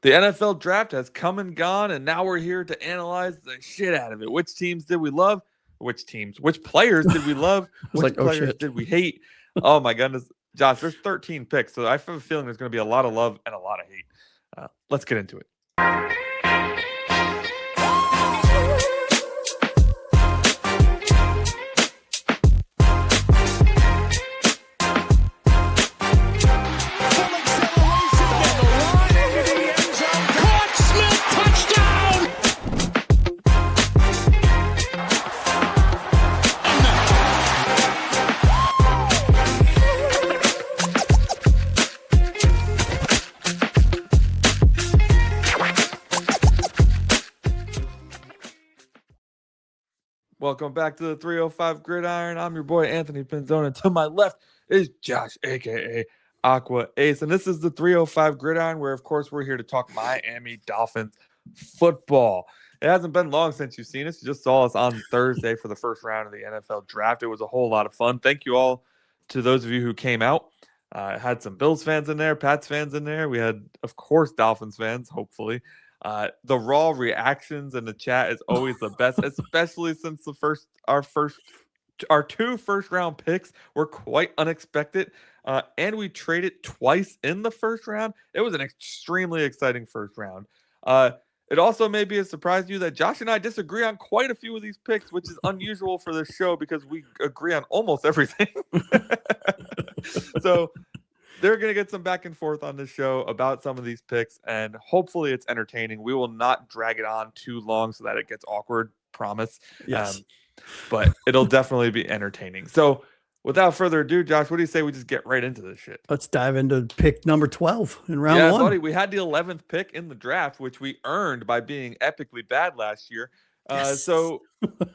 The NFL draft has come and gone, and now we're here to analyze the shit out of it. Which teams did we love? Which teams? Which players did we love? Which players did we hate? Oh my goodness. Josh, there's 13 picks, so I have a feeling there's going to be a lot of love and a lot of hate. Let's get into it. Welcome back to the 305 Gridiron. I'm your boy, Anthony Penzone. And to my left is Josh, a.k.a. Aqua Ace. And this is the 305 Gridiron, where, of course, we're here to talk Miami Dolphins football. It hasn't been long since you've seen us. You just saw us on Thursday for the first round of the NFL draft. It was a whole lot of fun. Thank you all to those of you who came out. Had some Bills fans in there, Pats fans in there. We had, of course, Dolphins fans, hopefully. The raw reactions in the chat is always the best, especially since our two first round picks were quite unexpected. And we traded twice in the first round. It was an extremely exciting first round. It also may be a surprise to you that Josh and I disagree on quite a few of these picks, which is unusual for this show because we agree on almost everything. So they're going to get some back and forth on this show about some of these picks, and hopefully it's entertaining. We will not drag it on too long so that it gets awkward, promise. Yes. But it'll definitely be entertaining. So without further ado, Josh, what do you say we just get right into this shit? Let's dive into pick number 12 in round one. Buddy, we had the 11th pick in the draft, which we earned by being epically bad last year. Yes. So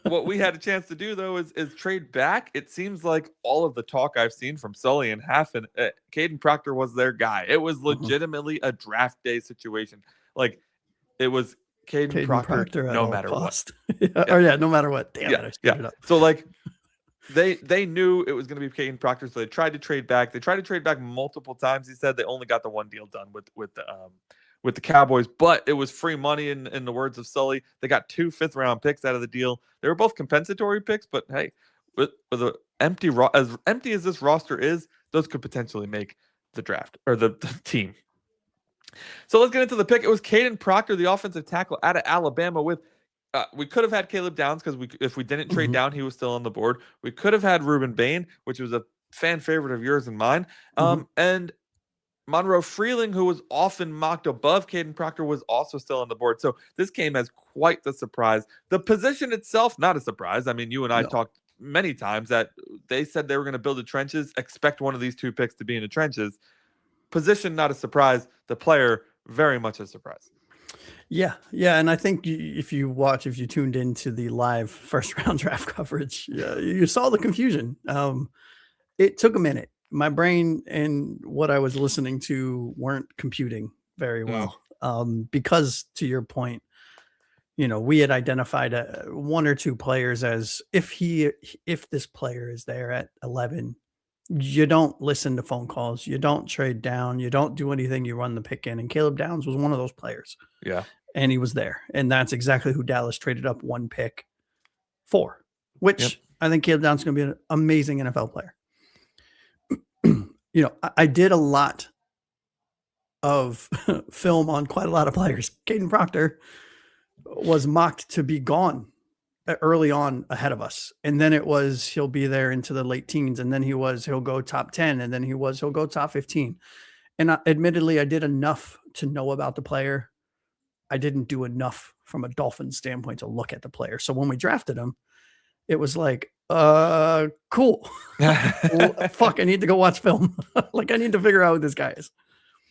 what we had a chance to do, though, is trade back. It seems like all of the talk I've seen from Sully and Haffen, Kadyn Proctor was their guy. It was legitimately a draft day situation. Like, it was Kadyn Proctor no matter what. No matter what. Damn it. I screwed it up. So, like, they knew it was going to be Kadyn Proctor, so they tried to trade back. They tried to trade back multiple times. He said they only got the one deal done with the Cowboys, but it was free money in the words of Sully. They got 2 5th-round picks out of the deal. They were both compensatory picks, but hey, with as empty as this roster is, those could potentially make the draft or the team. So let's get into the pick. It was Kadyn Proctor, the offensive tackle out of Alabama. With we could have had Caleb Downs because if we didn't trade down, he was still on the board. We could have had Ruben Bain, which was a fan favorite of yours and mine, and Monroe Freeling, who was often mocked above Kadyn Proctor, was also still on the board. So this came as quite the surprise. The position itself, not a surprise. I mean, you and I talked many times that they said they were going to build the trenches. Expect one of these 2 picks to be in the trenches. Position, not a surprise. The player, very much a surprise. Yeah. And I think if you tuned into the live first round draft coverage, you saw the confusion. It took a minute. My brain and what I was listening to weren't computing very well. Because to your point, we had identified 1 or 2 players as if this player is there at 11, you don't listen to phone calls, you don't trade down, you don't do anything, you run the pick in. And Caleb Downs was one of those players. Yeah. And he was there. And that's exactly who Dallas traded up 1 pick for, which I think Caleb Downs is going to be an amazing NFL player. I did a lot of film on quite a lot of players. Kadyn Proctor was mocked to be gone early on ahead of us. And then it was, he'll be there into the late teens. And then he'll go top 10. And then he'll go top 15. And admittedly, I did enough to know about the player. I didn't do enough from a Dolphins standpoint to look at the player. So when we drafted him, it was like, cool. Fuck, I need to go watch film. Like, I need to figure out who this guy is.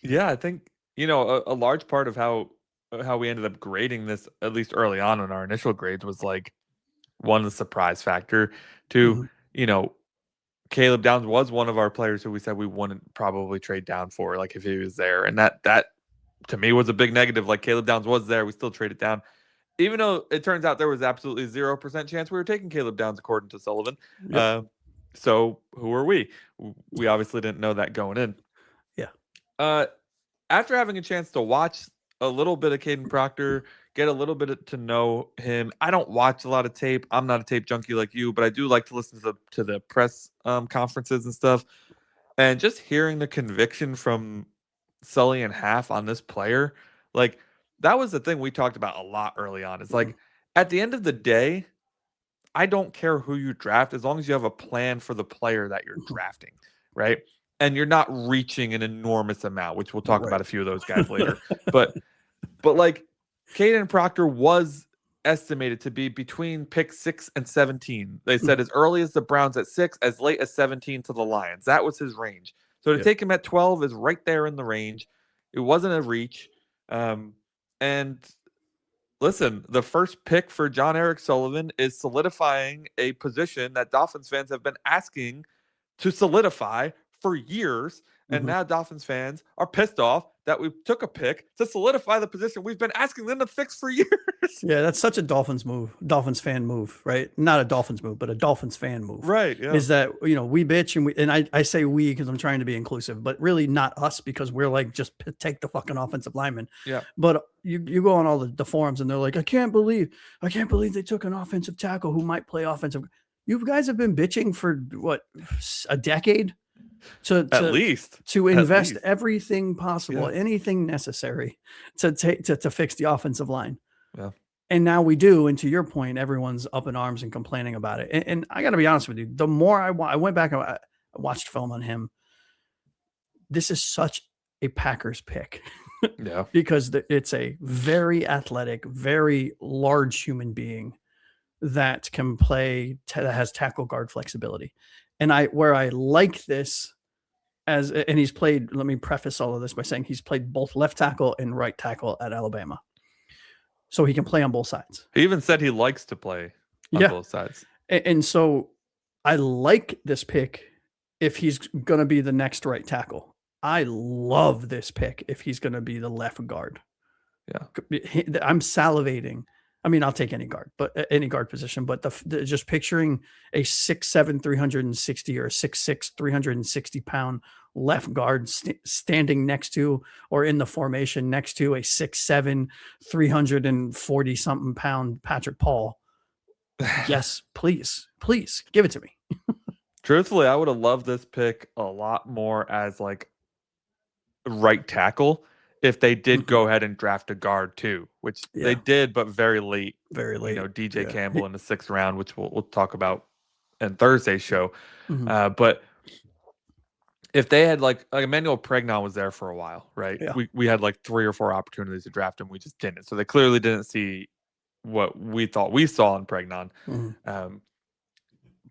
Yeah, I think, a large part of how we ended up grading this, at least early on in our initial grades, was like, 1, the surprise factor. 2, Caleb Downs was one of our players who we said we wouldn't probably trade down for, like, if he was there. And that to me was a big negative. Like, Caleb Downs was there, we still traded down. Even though it turns out there was absolutely 0% chance we were taking Caleb Downs, according to Sullivan. Yep. So who are we? We obviously didn't know that going in. Yeah. After having a chance to watch a little bit of Kadyn Proctor, get a little bit to know him. I don't watch a lot of tape. I'm not a tape junkie like you, but I do like to listen to the press conferences and stuff. And just hearing the conviction from Sully and Half on this player, like that was the thing we talked about a lot early on. It's like at the end of the day, I don't care who you draft as long as you have a plan for the player that you're drafting, right? And you're not reaching an enormous amount, which we'll talk about a few of those guys later. But like Kadyn Proctor was estimated to be between pick 6 and 17. They said as early as the Browns at 6, as late as 17 to the Lions. That was his range. So to take him at 12 is right there in the range. It wasn't a reach. And listen, the first pick for John Eric Sullivan is solidifying a position that Dolphins fans have been asking to solidify for years. And now Dolphins fans are pissed off that we took a pick to solidify the position we've been asking them to fix for years. Yeah, that's such a Dolphins move, Dolphins fan move, right? Not a Dolphins move, but a Dolphins fan move. Right. Yeah. Is that, we bitch and I say we because I'm trying to be inclusive, but really not us because we're like, just take the fucking offensive lineman. Yeah. But you go on all the forums and they're like, I can't believe they took an offensive tackle who might play offensive. You guys have been bitching for what, a decade? To invest everything possible, anything necessary to fix the offensive line. Yeah. And now we do. And to your point, everyone's up in arms and complaining about it. And I got to be honest with you, the more I went back and I watched film on him, this is such a Packers pick. Yeah. Because it's a very athletic, very large human being that can play, that has tackle guard flexibility. And where I like this and he's played, let me preface all of this by saying he's played both left tackle and right tackle at Alabama. So he can play on both sides. He even said he likes to play on both sides. And so I like this pick if he's going to be the next right tackle. I love this pick if he's going to be the left guard. Yeah. I'm salivating. I mean, I'll take any guard, but any guard position, but just picturing a 6'7", 360 or a 6'6", 360 pound left guard standing next to, or in the formation next to a 6'7", 340 something pound Patrick Paul. Yes, please give it to me. Truthfully, I would have loved this pick a lot more as like right tackle if they did go ahead and draft a guard too, which they did, but very late. Very late. DJ Campbell in the 6th round, which we'll talk about in Thursday's show. But if they had like Emmanuel Pregnon was there for a while, right? Yeah. We had like 3 or 4 opportunities to draft him. We just didn't. So they clearly didn't see what we thought we saw in Pregnon.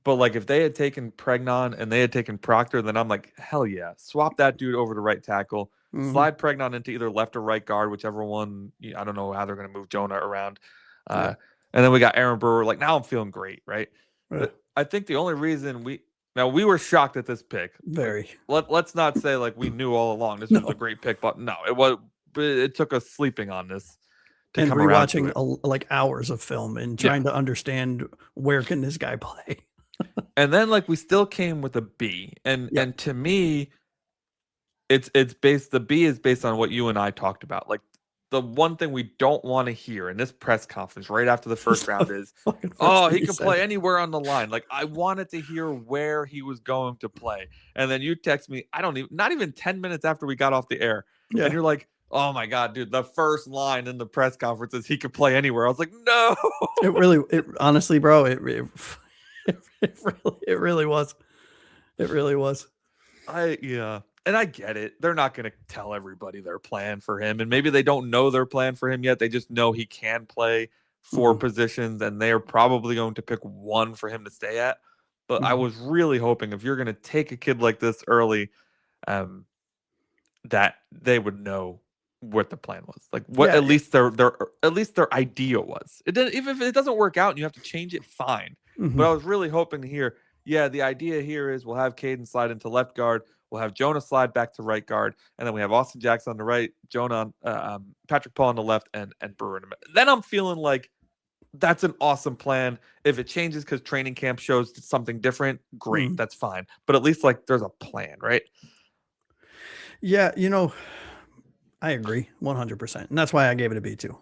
But like if they had taken Pregnon and they had taken Proctor, then I'm like, hell yeah, swap that dude over to right tackle. Slide Pregnon into either left or right guard, whichever one. I don't know how they're going to move Jonah around. And then we got Aaron Brewer. Like now I'm feeling great, right? I think the only reason we were shocked at this pick. Very. Let's not say like we knew all along this was a great pick, but no, it took us sleeping on this. And rewatching like hours of film and trying to understand where can this guy play. And then like we still came with a B. And to me, the B is based on what you and I talked about. Like the one thing we don't want to hear in this press conference right after the first round is, he can play anywhere on the line. Like I wanted to hear where he was going to play. And then you text me, not even 10 minutes after we got off the air. Yeah. And you're like, oh my God, dude, the first line in the press conference is he could play anywhere. I was like, no. Honestly, bro, it really was. It really was. And I get it. They're not going to tell everybody their plan for him. And maybe they don't know their plan for him yet. They just know he can play 4 positions, and they're probably going to pick one for him to stay at. But I was really hoping if you're going to take a kid like this early, that they would know what the plan was. Like what at least their idea was. It didn't, even if it doesn't work out and you have to change it, fine. But I was really hoping to hear, the idea here is we'll have Kadyn slide into left guard. We'll have Jonah slide back to right guard, and then we have Austin Jackson on the right, Jonah, Patrick Paul on the left, and Brewer in the middle. Then I'm feeling like that's an awesome plan. If it changes because training camp shows something different, great, that's fine. But at least like there's a plan, right? Yeah, I agree 100%. And that's why I gave it a B too.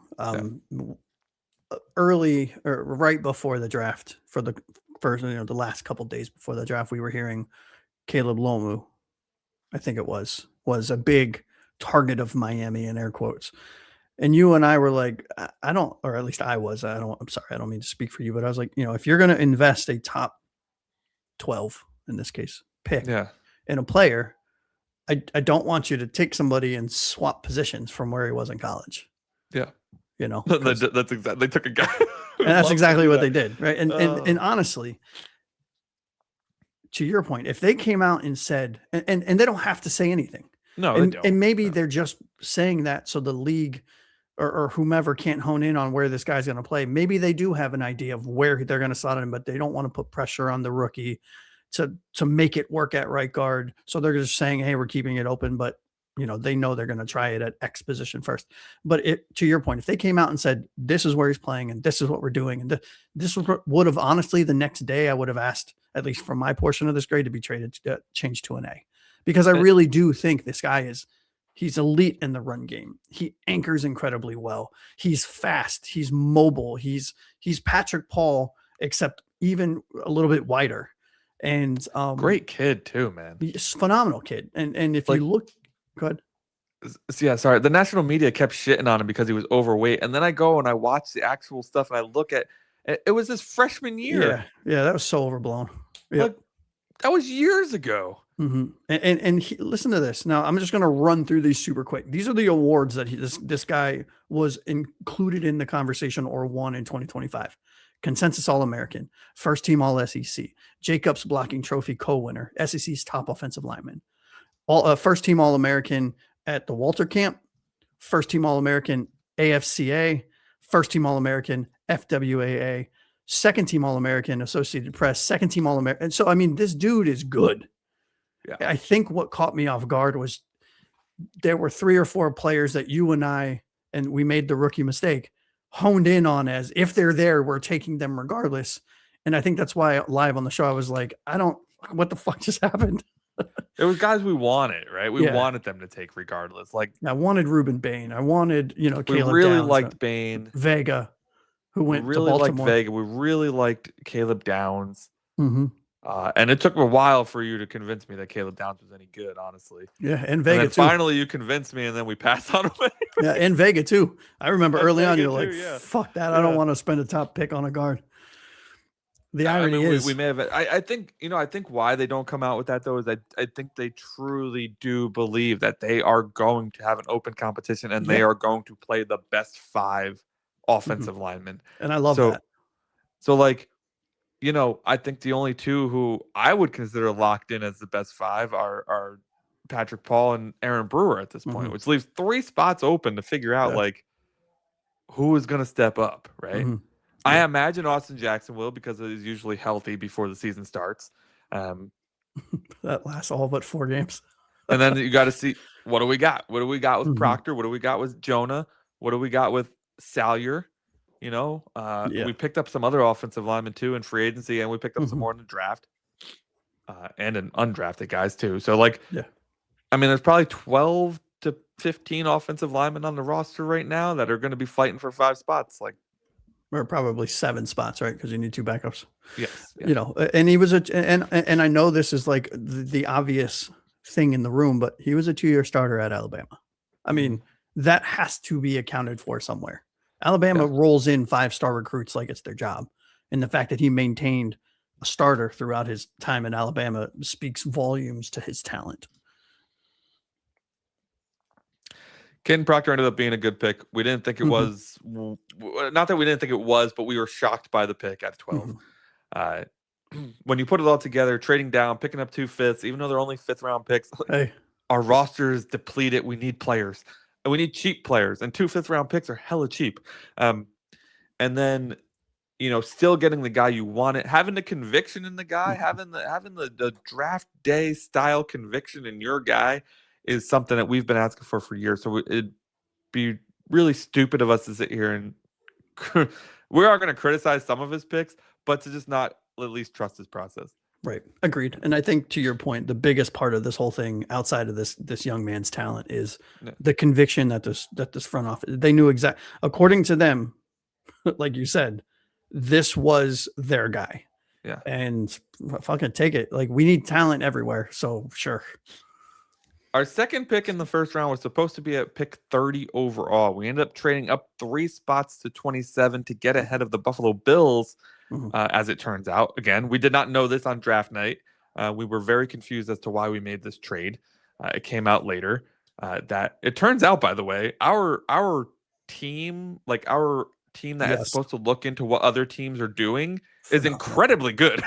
Early or right before the draft for the first, the last couple days before the draft, we were hearing Caleb Lomu, I think it was a big target of Miami in air quotes. And you and I were like, I don't, or at least I was, I'm sorry, I don't mean to speak for you, but I was like, if you're going to invest a top 12, in this case, pick in a player, I don't want you to take somebody and swap positions from where he was in college. Yeah. That's exactly, they took a guy. And that's exactly what they did. Right. And honestly, to your point, if they came out and said, and they don't have to say anything. No, they don't. And maybe they're just saying that so the league or whomever can't hone in on where this guy's going to play. Maybe they do have an idea of where they're going to slot him, but they don't want to put pressure on the rookie to make it work at right guard. So they're just saying, hey, we're keeping it open, but they know they're going to try it at X position first. But to your point, if they came out and said, this is where he's playing and this is what we're doing, and this would have honestly, the next day I would have asked, at least for my portion of this grade, to be changed to an A, because I really do think this guy he's elite in the run game. He anchors incredibly well. He's fast. He's mobile. He's Patrick Paul, except even a little bit wider. And great kid too, man. He's a phenomenal kid. And if you look, go ahead. Yeah, sorry. The national media kept shitting on him because he was overweight. And then I go and I watch the actual stuff and I look at it was his freshman year. Yeah, that was so overblown. Yeah. Like, that was years ago. Mm-hmm. And listen to this. Now, I'm just going to run through these super quick. These are the awards that this guy was included in the conversation or won in 2025. Consensus All-American, first team All-SEC, Jacobs Blocking Trophy co-winner, SEC's top offensive lineman, first team All-American at the Walter Camp, first team All-American AFCA, first team All-American FWAA, second team All-American Associated Press, second team All-American. And so, I mean, this dude is good. Yeah. I think what caught me off guard was there were 3 or 4 players that you and I, and we made the rookie mistake, honed in on as if they're there, we're taking them regardless. And I think that's why live on the show, I was like, what the fuck just happened? It was guys we wanted, right? We wanted them to take regardless. Like, I wanted Ruben Bain. I wanted, Caleb we really Downs, liked Bain. Vega, who went we really to Baltimore. Liked Vega. We really liked Caleb Downs. Mm-hmm. And it took a while for you to convince me that Caleb Downs was any good, honestly. Yeah, and Vega and too. Finally, you convinced me, and then we passed on him. Yeah, and Vega too. I remember early on, you're like, "Fuck that! I don't want to spend a top pick on a guard." The irony is, we may have. I think I think why they don't come out with that though is I think they truly do believe that they are going to have an open competition and they are going to play the best 5 offensive linemen. And I love that. So like. I think the only 2 who I would consider locked in as the best 5 are Patrick Paul and Aaron Brewer at this point, which leaves 3 spots open to figure out like who is going to step up, right? Mm-hmm. I imagine Austin Jackson will, because he's usually healthy before the season starts. That lasts all but 4 games. And then you got to see, what do we got? What do we got with Proctor? What do we got with Jonah? What do we got with Salyer? We picked up some other offensive linemen too in free agency, and we picked up some more in the draft, and in undrafted guys too. So I mean, there's probably 12 to 15 offensive linemen on the roster right now that are going to be fighting for 5 spots. Like, or probably 7 spots, right? Because you need 2 backups. Yes. Yeah. And he was and I know this is like the obvious thing in the room, but he was a 2-year starter at Alabama. I mean, that has to be accounted for somewhere. Alabama rolls in 5-star recruits like it's their job. And the fact that he maintained a starter throughout his time in Alabama speaks volumes to his talent. Kadyn Proctor ended up being a good pick. We didn't think it was, not that we didn't think it was, but we were shocked by the pick at 12. When you put it all together, trading down, picking up 2 fifths, even though they're only 5th round picks, our roster is depleted. We need players. And we need cheap players, and 2 5th round picks are hella cheap. And then, still getting the guy you wanted, having the conviction in the guy, having the draft day style conviction in your guy is something that we've been asking for years. So it'd be really stupid of us to sit here and we are going to criticize some of his picks, but to just not at least trust his process. Right. Agreed. And I think to your point, the biggest part of this whole thing outside of this young man's talent is Yeah. the conviction that this front office, they knew according to them, like you said, this was their guy. Yeah. And fucking take it. Like, we need talent everywhere. So sure. Our second pick in the first round was supposed to be at pick 30 overall. We ended up trading up 3 spots to 27 to get ahead of the Buffalo Bills, as it turns out. Again, we did not know this on draft night. We were very confused as to why we made this trade. It came out later that it turns out, by the way, our team, like our team that is supposed to look into what other teams are doing, is incredibly good.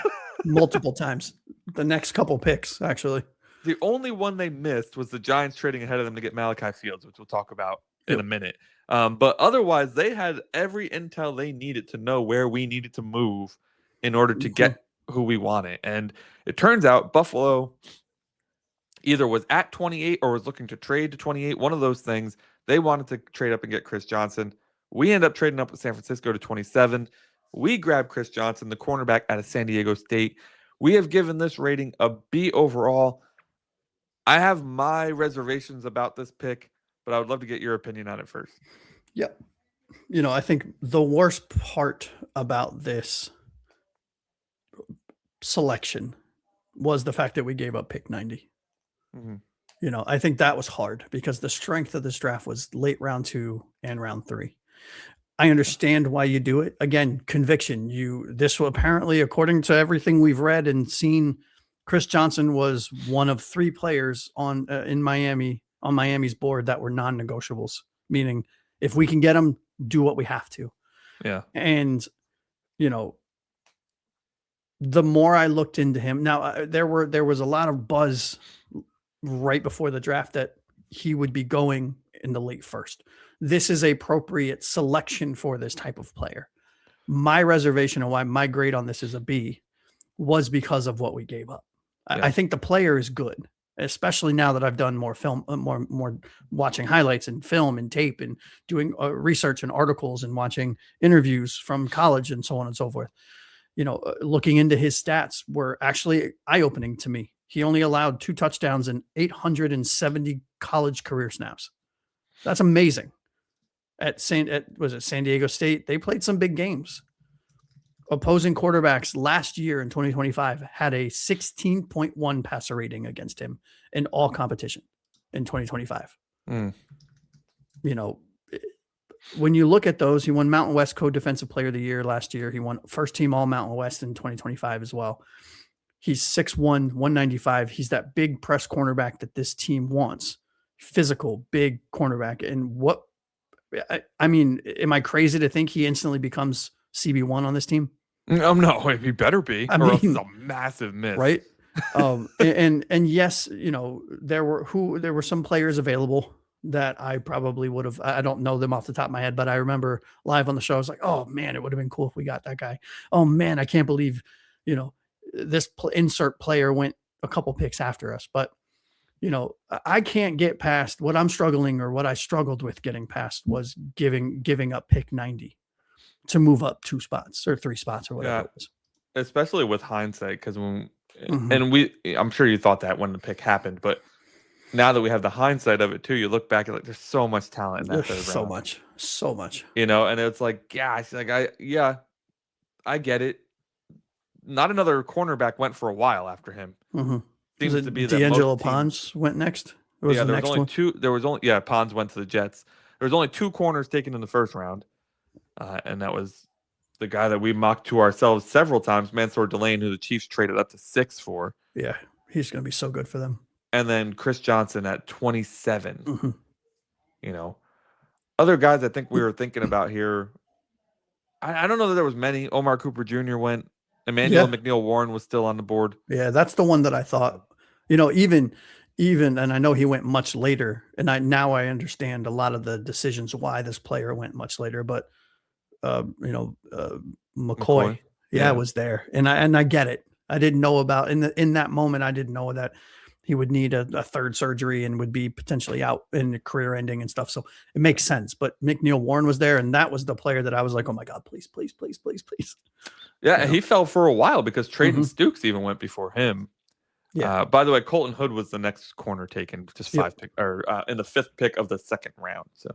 Multiple times. The next couple picks, actually. The only one they missed was the Giants trading ahead of them to get Malachi Fields, which we'll talk about in a minute. But otherwise, they had every intel they needed to know where we needed to move in order to get who we wanted. And it turns out Buffalo either was at 28 or was looking to trade to 28. One of those things. They wanted to trade up and get Chris Johnson. We end up trading up with San Francisco to 27. We grab Chris Johnson, the cornerback out of San Diego State. We have given this rating a B overall. I have my reservations about this pick, but I would love to get your opinion on it first. Yep. You know, I think the worst part about this selection was the fact that we gave up pick 90. You know, I think that was hard because the strength of this draft was late round 2 and round 3. I understand why you do it. Again, conviction. This will apparently, according to everything we've read and seen, Chris Johnson was one of 3 players on Miami's board that were non-negotiables, meaning if we can get him, do what we have to. Yeah. And, you know, the more I looked into him, now there was a lot of buzz right before the draft that he would be going in the late first. This is appropriate selection for this type of player. My reservation and why my grade on this is a B was because of what we gave up. Yeah. I think the player is good, especially now that I've done more film, more watching highlights and film and tape and doing research and articles and watching interviews from college and so on and so forth. You know, looking into his stats were actually eye-opening to me. He only allowed 2 touchdowns and 870 college career snaps. That's amazing. Was it San Diego State? They played some big games. Opposing quarterbacks last year in 2025 had a 16.1 passer rating against him in all competition in 2025. You know, when you look at those, he won Mountain West Co-Defensive Player of the Year last year. He won first team All Mountain West in 2025 as well. He's 6'1", 195. He's that big press cornerback that this team wants. Physical, big cornerback. And I mean, am I crazy to think he instantly becomes CB1 on this team? No, he better be. It's a massive miss, right? And yes, you know, there were some players available that I probably would have. I don't know them off the top of my head, but I remember live on the show, I was like, oh man, it would have been cool if we got that guy. Oh man, I can't believe, you know, this insert player went a couple picks after us. But you know, I can't get past what I'm struggling, or what I struggled with getting past was giving up pick 90 to move up 2 spots or 3 spots or whatever it was. Especially with hindsight, because when I'm sure you thought that when the pick happened, but now that we have the hindsight of it too, you look back and like, there's so much talent in that third round. So much. You know, and it's like, gosh, like I get it. Not another cornerback went for a while after him. Seems to be D'Angelo Pons went next. There was only Pons went to the Jets. There was only 2 corners taken in the first round, and that was the guy that we mocked to ourselves several times, Mansour Delane, who the Chiefs traded up to 6 for. Yeah, he's going to be so good for them. And then Chris Johnson at 27. You know, other guys I think we were thinking about here. I don't know that there was many. Omar Cooper Jr. went. Emmanuel McNeil Warren was still on the board. Yeah, that's the one that I thought. You know, even, and I know he went much later, and now I understand a lot of the decisions why this player went much later. But McCoy was there, and I get it. I didn't know about in that moment. I didn't know that he would need a third surgery and would be potentially out in career ending and stuff. So it makes sense. But McNeil Warren was there, and that was the player that I was like, oh my God, please, please, please, please, please. Yeah, he fell for a while because Trayton Mhm. Stukes even went before him. Yeah. By the way, Colton Hood was the next corner taken, just Yep. in the 5th pick of the 2nd round. So,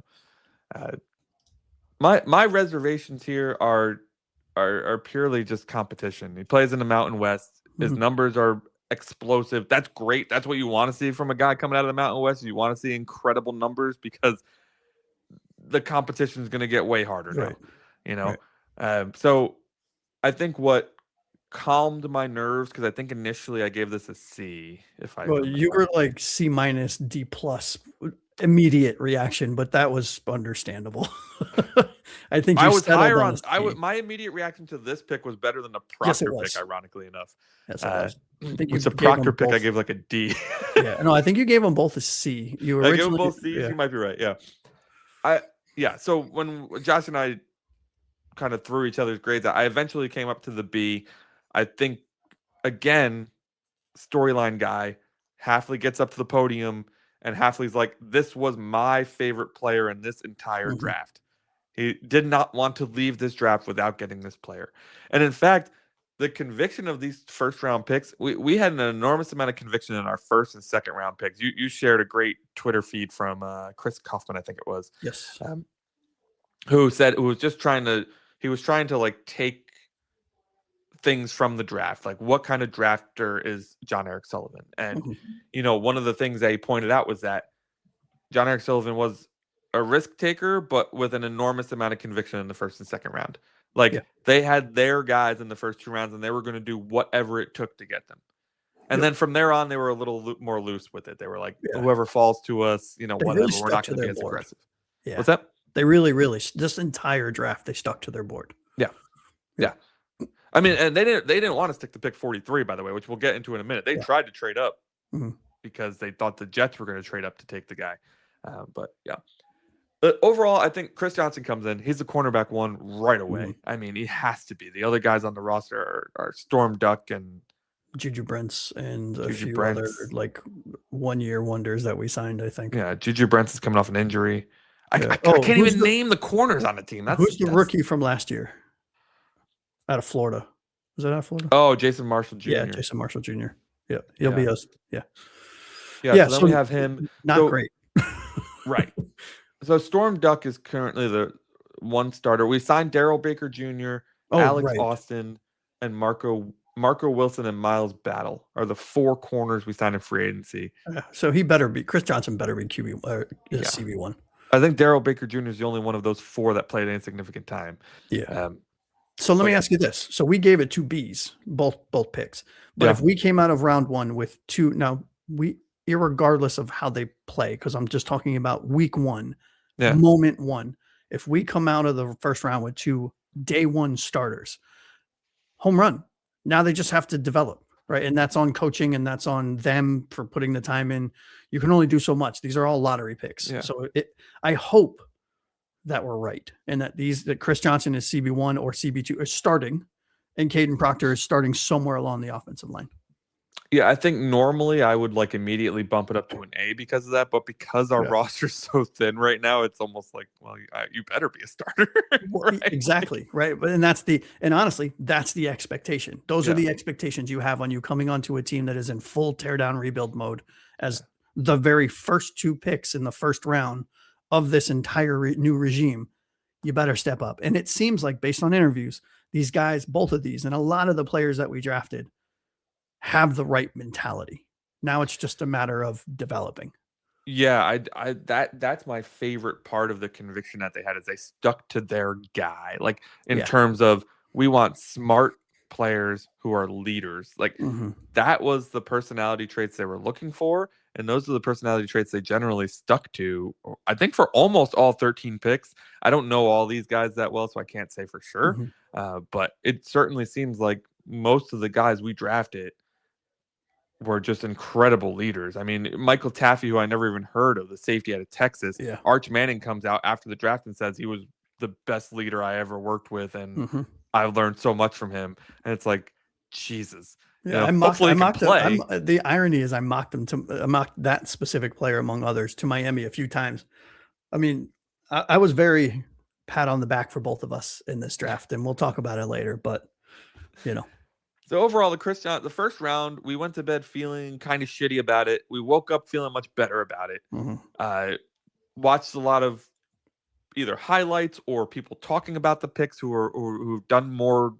my reservations here are purely just competition. He plays in the Mountain West. His Mhm. numbers are explosive. That's great. That's what you want to see from a guy coming out of the Mountain West. You want to see incredible numbers because the competition is going to get way harder Right. now. You know, Right. so I think what calmed my nerves, because I think initially I gave this a C. If I Well, you were like C minus D plus immediate reaction, but that was understandable. I think I you was settled higher on on. a C. My immediate reaction to this pick was better than the Yes, it Proctor pick, was. ironically enough. Yes, it was. I think you With the gave Proctor them pick, I both. gave like a D. Yeah, no, I think you gave them both a C. You I gave them originally, both C's. yeah. You might be right. Yeah. So when Josh and I kind of threw each other's grades out, I eventually came up to the B. I think again, storyline guy. Hafley gets up to the podium, and Hafley's like, "This was my favorite player in this entire Mhm. draft. He did not want to leave this draft without getting this player." And in fact, the conviction of these 1st-round picks, we had an enormous amount of conviction in our 1st and 2nd-round picks. You shared a great Twitter feed from Chris Kaufman, I think it was, Yes. who said he was trying to like take things from the draft, like what kind of drafter is John Eric Sullivan. And Mhm. one of the things that he pointed out was that John Eric Sullivan was a risk taker, but with an enormous amount of conviction in the 1st and 2nd round. Like Yeah. they had their guys in the first 2 rounds, and they were going to do whatever it took to get them. And Yep. then from there on, they were a little more loose with it. They were like, Yeah. whoever falls to us, They really whatever. We're stuck not to going to be their as board. aggressive. Yeah. What's that? They really, this entire draft, they stuck to their board. Yeah. I mean, and they didn't want to stick to pick 43, by the way, which we'll get into in a minute. They Yeah. tried to trade up Mhm. because they thought the Jets were going to trade up to take the guy. But yeah. But overall, I think Chris Johnson comes in. He's the cornerback 1 right away. Mhm. I mean, he has to be. The other guys on the roster are Storm Duck and Juju Brents and a Juju few other Brents. like 1-year wonders that we signed, I think. Yeah, Juju Brents is coming off an injury. Yeah. I can't even name the corners on the team. Who's the rookie from last year? Out of Florida. Was that out of Florida? Oh, Jason Marshall Jr. Yeah, Jason Marshall Jr. Yeah, he'll be us. Yeah. Yeah, so then we have him. Not great. Right. So Storm Duck is currently the 1 starter. We signed Daryl Baker Jr., Alex Austin, and Marco Wilson and Miles Battle are the 4 corners we signed in free agency. So Chris Johnson better be CB1. I think Daryl Baker Jr. is the only one of those 4 that played any significant time. Yeah. So let me ask you this. So we gave it 2 Bs, both picks. But if we came out of round 1 with 2, now irregardless of how they play, because I'm just talking about week 1, moment 1. If we come out of the 1st round with 2 day 1 starters, home run. Now they just have to develop, right? And that's on coaching, and that's on them for putting the time in. You can only do so much. These are all lottery picks. Yeah. So I hope that we're right, and that Chris Johnson is CB1 or CB2 is starting, and Kadyn Proctor is starting somewhere along the offensive line. Yeah, I think normally I would like immediately bump it up to an A because of that, but because our roster's so thin right now, it's almost like, well, you better be a starter. Right? Exactly, right? But and honestly, that's the expectation. Those are the expectations you have on you coming onto a team that is in full teardown rebuild mode as the very first 2 picks in the 1st round of this entire new regime. You better step up. And it seems like, based on interviews, these guys, both of these, and a lot of the players that we drafted have the right mentality. Now it's just a matter of developing. Yeah, that's my favorite part of the conviction that they had, is they stuck to their guy. Like in terms of, we want smart players who are leaders. Like that was the personality traits they were looking for, and those are the personality traits they generally stuck to, I think, for almost all 13 picks. I don't know all these guys that well, so I can't say for sure. But it certainly seems like most of the guys we drafted were just incredible leaders. I mean, Michael Taffy, who I never even heard of, the safety out of Texas. Arch Manning comes out after the draft and says he was the best leader I ever worked with, and I learned so much from him. And it's like, Jesus, Yeah, hopefully he can play. The irony is I mocked that specific player among others to Miami a few times. I mean, I was very pat on the back for both of us in this draft, and we'll talk about it later. But So overall, the first round, we went to bed feeling kind of shitty about it. We woke up feeling much better about it. Watched a lot of either highlights or people talking about the picks who've done more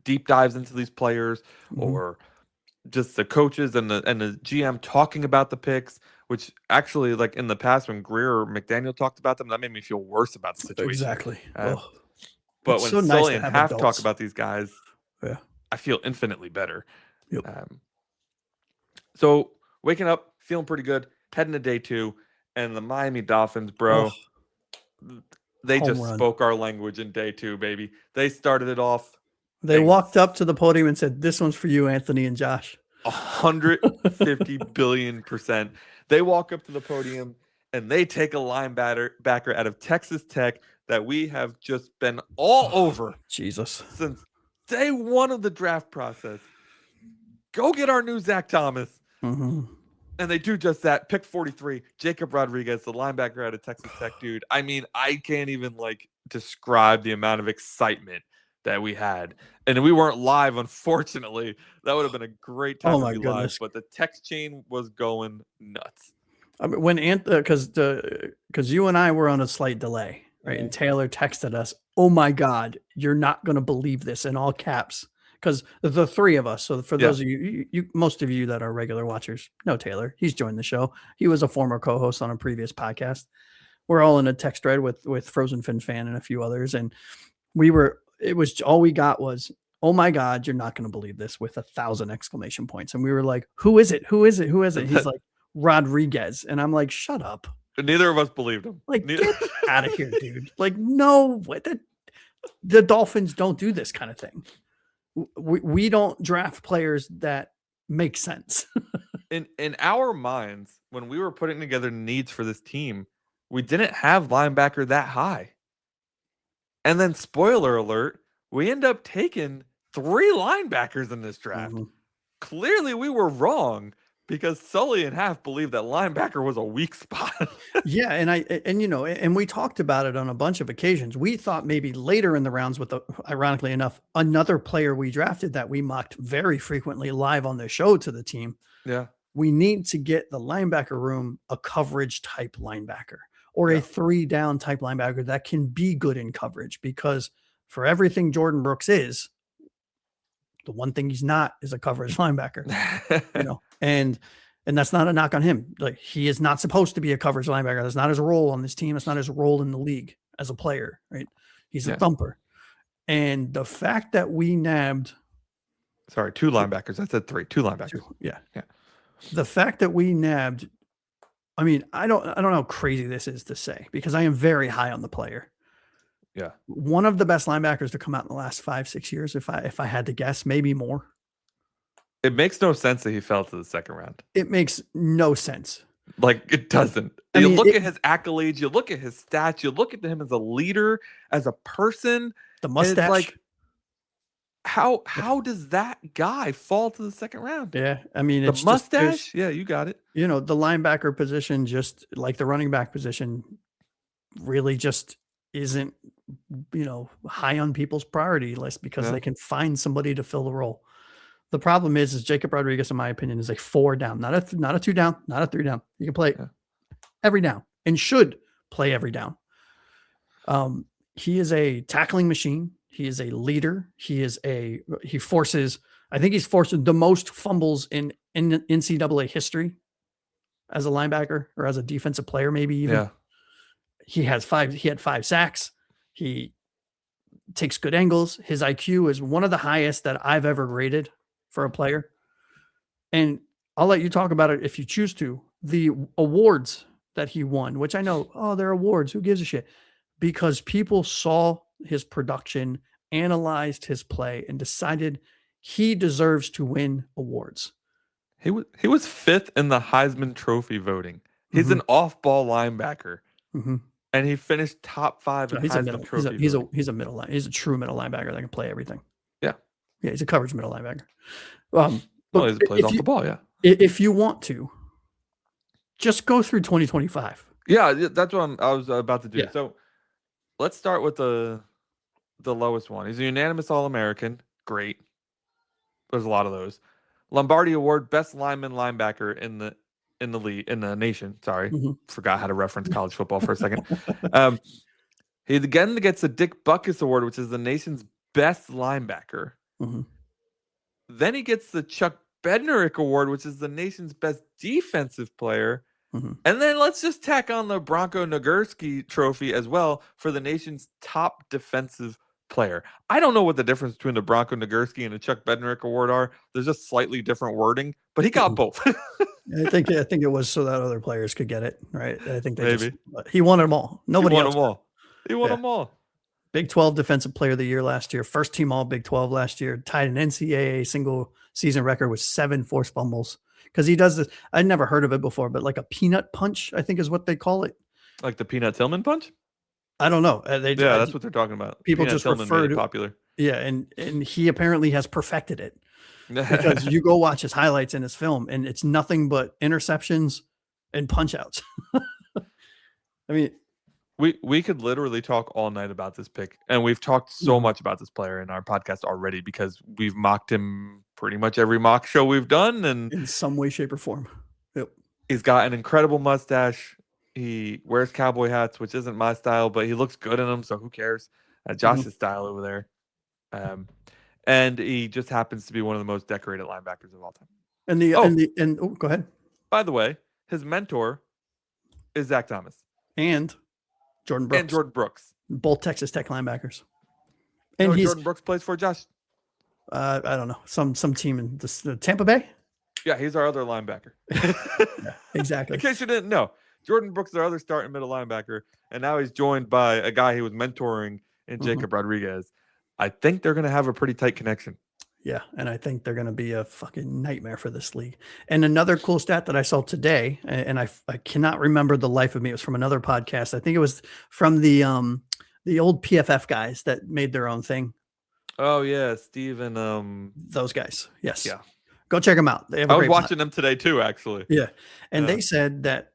deep dives into these players, or just the coaches and the GM talking about the picks, which actually, like in the past when Greer or McDaniel talked about them, that made me feel worse about the situation. Exactly. But it's when so nice Sully to and have Half adults talk about these guys, I feel infinitely better. Yep. So waking up, feeling pretty good, heading to day 2, and the Miami Dolphins, bro, they Home just run. spoke our language in day 2, baby. They started it off. They walked up to the podium and said, "This one's for you, Anthony and Josh." 150 billion%. They walk up to the podium and they take a linebacker out of Texas Tech that we have just been all over Jesus since day 1 of the draft process. Go get our new Zach Thomas. And they do just that. Pick 43, Jacob Rodriguez, the linebacker out of Texas Tech, dude. I mean, I can't even describe the amount of excitement that we had. And we weren't live, unfortunately. That would have been a great time to be live, but the text chain was going nuts. I mean, when because you and I were on a slight delay, right? And Taylor texted us, "Oh my God, you're not going to believe this," in all caps. Because the three of us. So for those of you, most of you that are regular watchers know Taylor. He's joined the show. He was a former co-host on a previous podcast. We're all in a text thread with Frozen Fin Fan and a few others, and it was all we got was, "Oh my God, you're not going to believe this," with 1,000 exclamation points. And we were like, "Who is it? Who is it? Who is it?" He's like, "Rodriguez." And I'm like, "Shut up." Neither of us believed him. Get out of here, dude. No, the Dolphins don't do this kind of thing. We don't draft players that make sense. In our minds, when we were putting together needs for this team, we didn't have linebacker that high. And then, spoiler alert, we end up taking 3 linebackers in this draft. Clearly, we were wrong because Sully and Half believed that linebacker was a weak spot. Yeah, and we talked about it on a bunch of occasions. We thought maybe later in the rounds with ironically enough, another player we drafted that we mocked very frequently live on the show to the team. Yeah. We need to get the linebacker room a coverage type linebacker or a 3-down type linebacker that can be good in coverage, because for everything Jordan Brooks is, the one thing he's not is a coverage linebacker, and that's not a knock on him. Like, he is not supposed to be a coverage linebacker. That's not his role on this team. It's not his role in the league as a player, right? He's a thumper. And the fact that we nabbed, 2 linebackers. I said 3, 2 linebackers. Yeah. The fact that we nabbed, I mean, I don't know how crazy this is to say, because I am very high on the player. Yeah. One of the best linebackers to come out in the last 5-6 years, if I had to guess, maybe more. It makes no sense that he fell to the second round. It makes no sense. It doesn't. You look at his accolades, you look at his stats, you look at him as a leader, as a person. The mustache. How does that guy fall to the second round? Yeah, I mean, the mustache. Yeah, you got it. The linebacker position, just like the running back position, really just isn't high on people's priority list because they can find somebody to fill the role. The problem is Jacob Rodriguez, in my opinion, is a 4-down, not a 2-down, not a 3-down. You can play every down and should play every down. He is a tackling machine. He is a leader. I think he's forced the most fumbles in NCAA history as a linebacker or as a defensive player, maybe even. Yeah. He had 5 sacks. He takes good angles. His IQ is one of the highest that I've ever graded for a player. And I'll let you talk about it if you choose to. The awards that he won, which I know, they're awards. Who gives a shit? Because people saw his production, analyzed his play, and decided he deserves to win awards. He was 5th in the Heisman Trophy voting. He's an off-ball linebacker. And he finished top 5 in Heisman Trophy. He's a true middle linebacker that can play everything. Yeah. Yeah, he's a coverage middle linebacker. But Well, he plays off the ball, yeah. If you want to, just go through 2025. Yeah, that's what I was about to do. Yeah. So let's start with the lowest one. He's a unanimous All-American. Great. There's a lot of those. Lombardi Award, best lineman linebacker in the league, in the nation. Sorry, forgot how to reference college football for a second. He again gets the Dick Butkus Award, which is the nation's best linebacker. Then he gets the Chuck Bednarik Award, which is the nation's best defensive player. And then let's just tack on the Bronco Nagurski Trophy as well for the nation's top defensive player. I don't know what the difference between the Bronco Nagurski and the Chuck Bednarik Award are. There's just slightly different wording, but he got both. I think it was so that other players could get it, right? I think he won them all. Nobody else. He won them all. Big 12 Defensive Player of the Year last year. First team All Big 12 last year. Tied an NCAA single season record with 7 forced fumbles. Because he does this. I'd never heard of it before, but like a peanut punch, I think is what they call it. Like the Peanut Tillman punch? I don't know. That's what they're talking about. People Peanut just Tillman refer made it to popular. Yeah, and he apparently has perfected it. Because you go watch his highlights in his film, and it's nothing but interceptions and punch outs. I mean, we could literally talk all night about this pick, and we've talked so much about this player in our podcast already because we've mocked him pretty much every mock show we've done, and in some way, shape, or form. Yep. He's got an incredible mustache. He wears cowboy hats, which isn't my style, but he looks good in them, so who cares? Josh's style over there. And he just happens to be one of the most decorated linebackers of all time. Go ahead. By the way, his mentor is Zach Thomas. And Jordan Brooks. Both Texas Tech linebackers. And Jordan Brooks plays for Josh. I don't know. Some team in Tampa Bay? Yeah, he's our other linebacker. Yeah, exactly. In case you didn't know, Jordan Brooks is our other starting middle linebacker, and now he's joined by a guy he was mentoring in Jacob Rodriguez. I think they're going to have a pretty tight connection. Yeah, and I think they're going to be a fucking nightmare for this league. And another cool stat that I saw today, and I cannot remember the life of me. It was from another podcast. I think it was from the old PFF guys that made their own thing. Oh yeah, Steve and those guys. Yes. Yeah. Go check them out. I was watching them today too, actually. Yeah, and they said that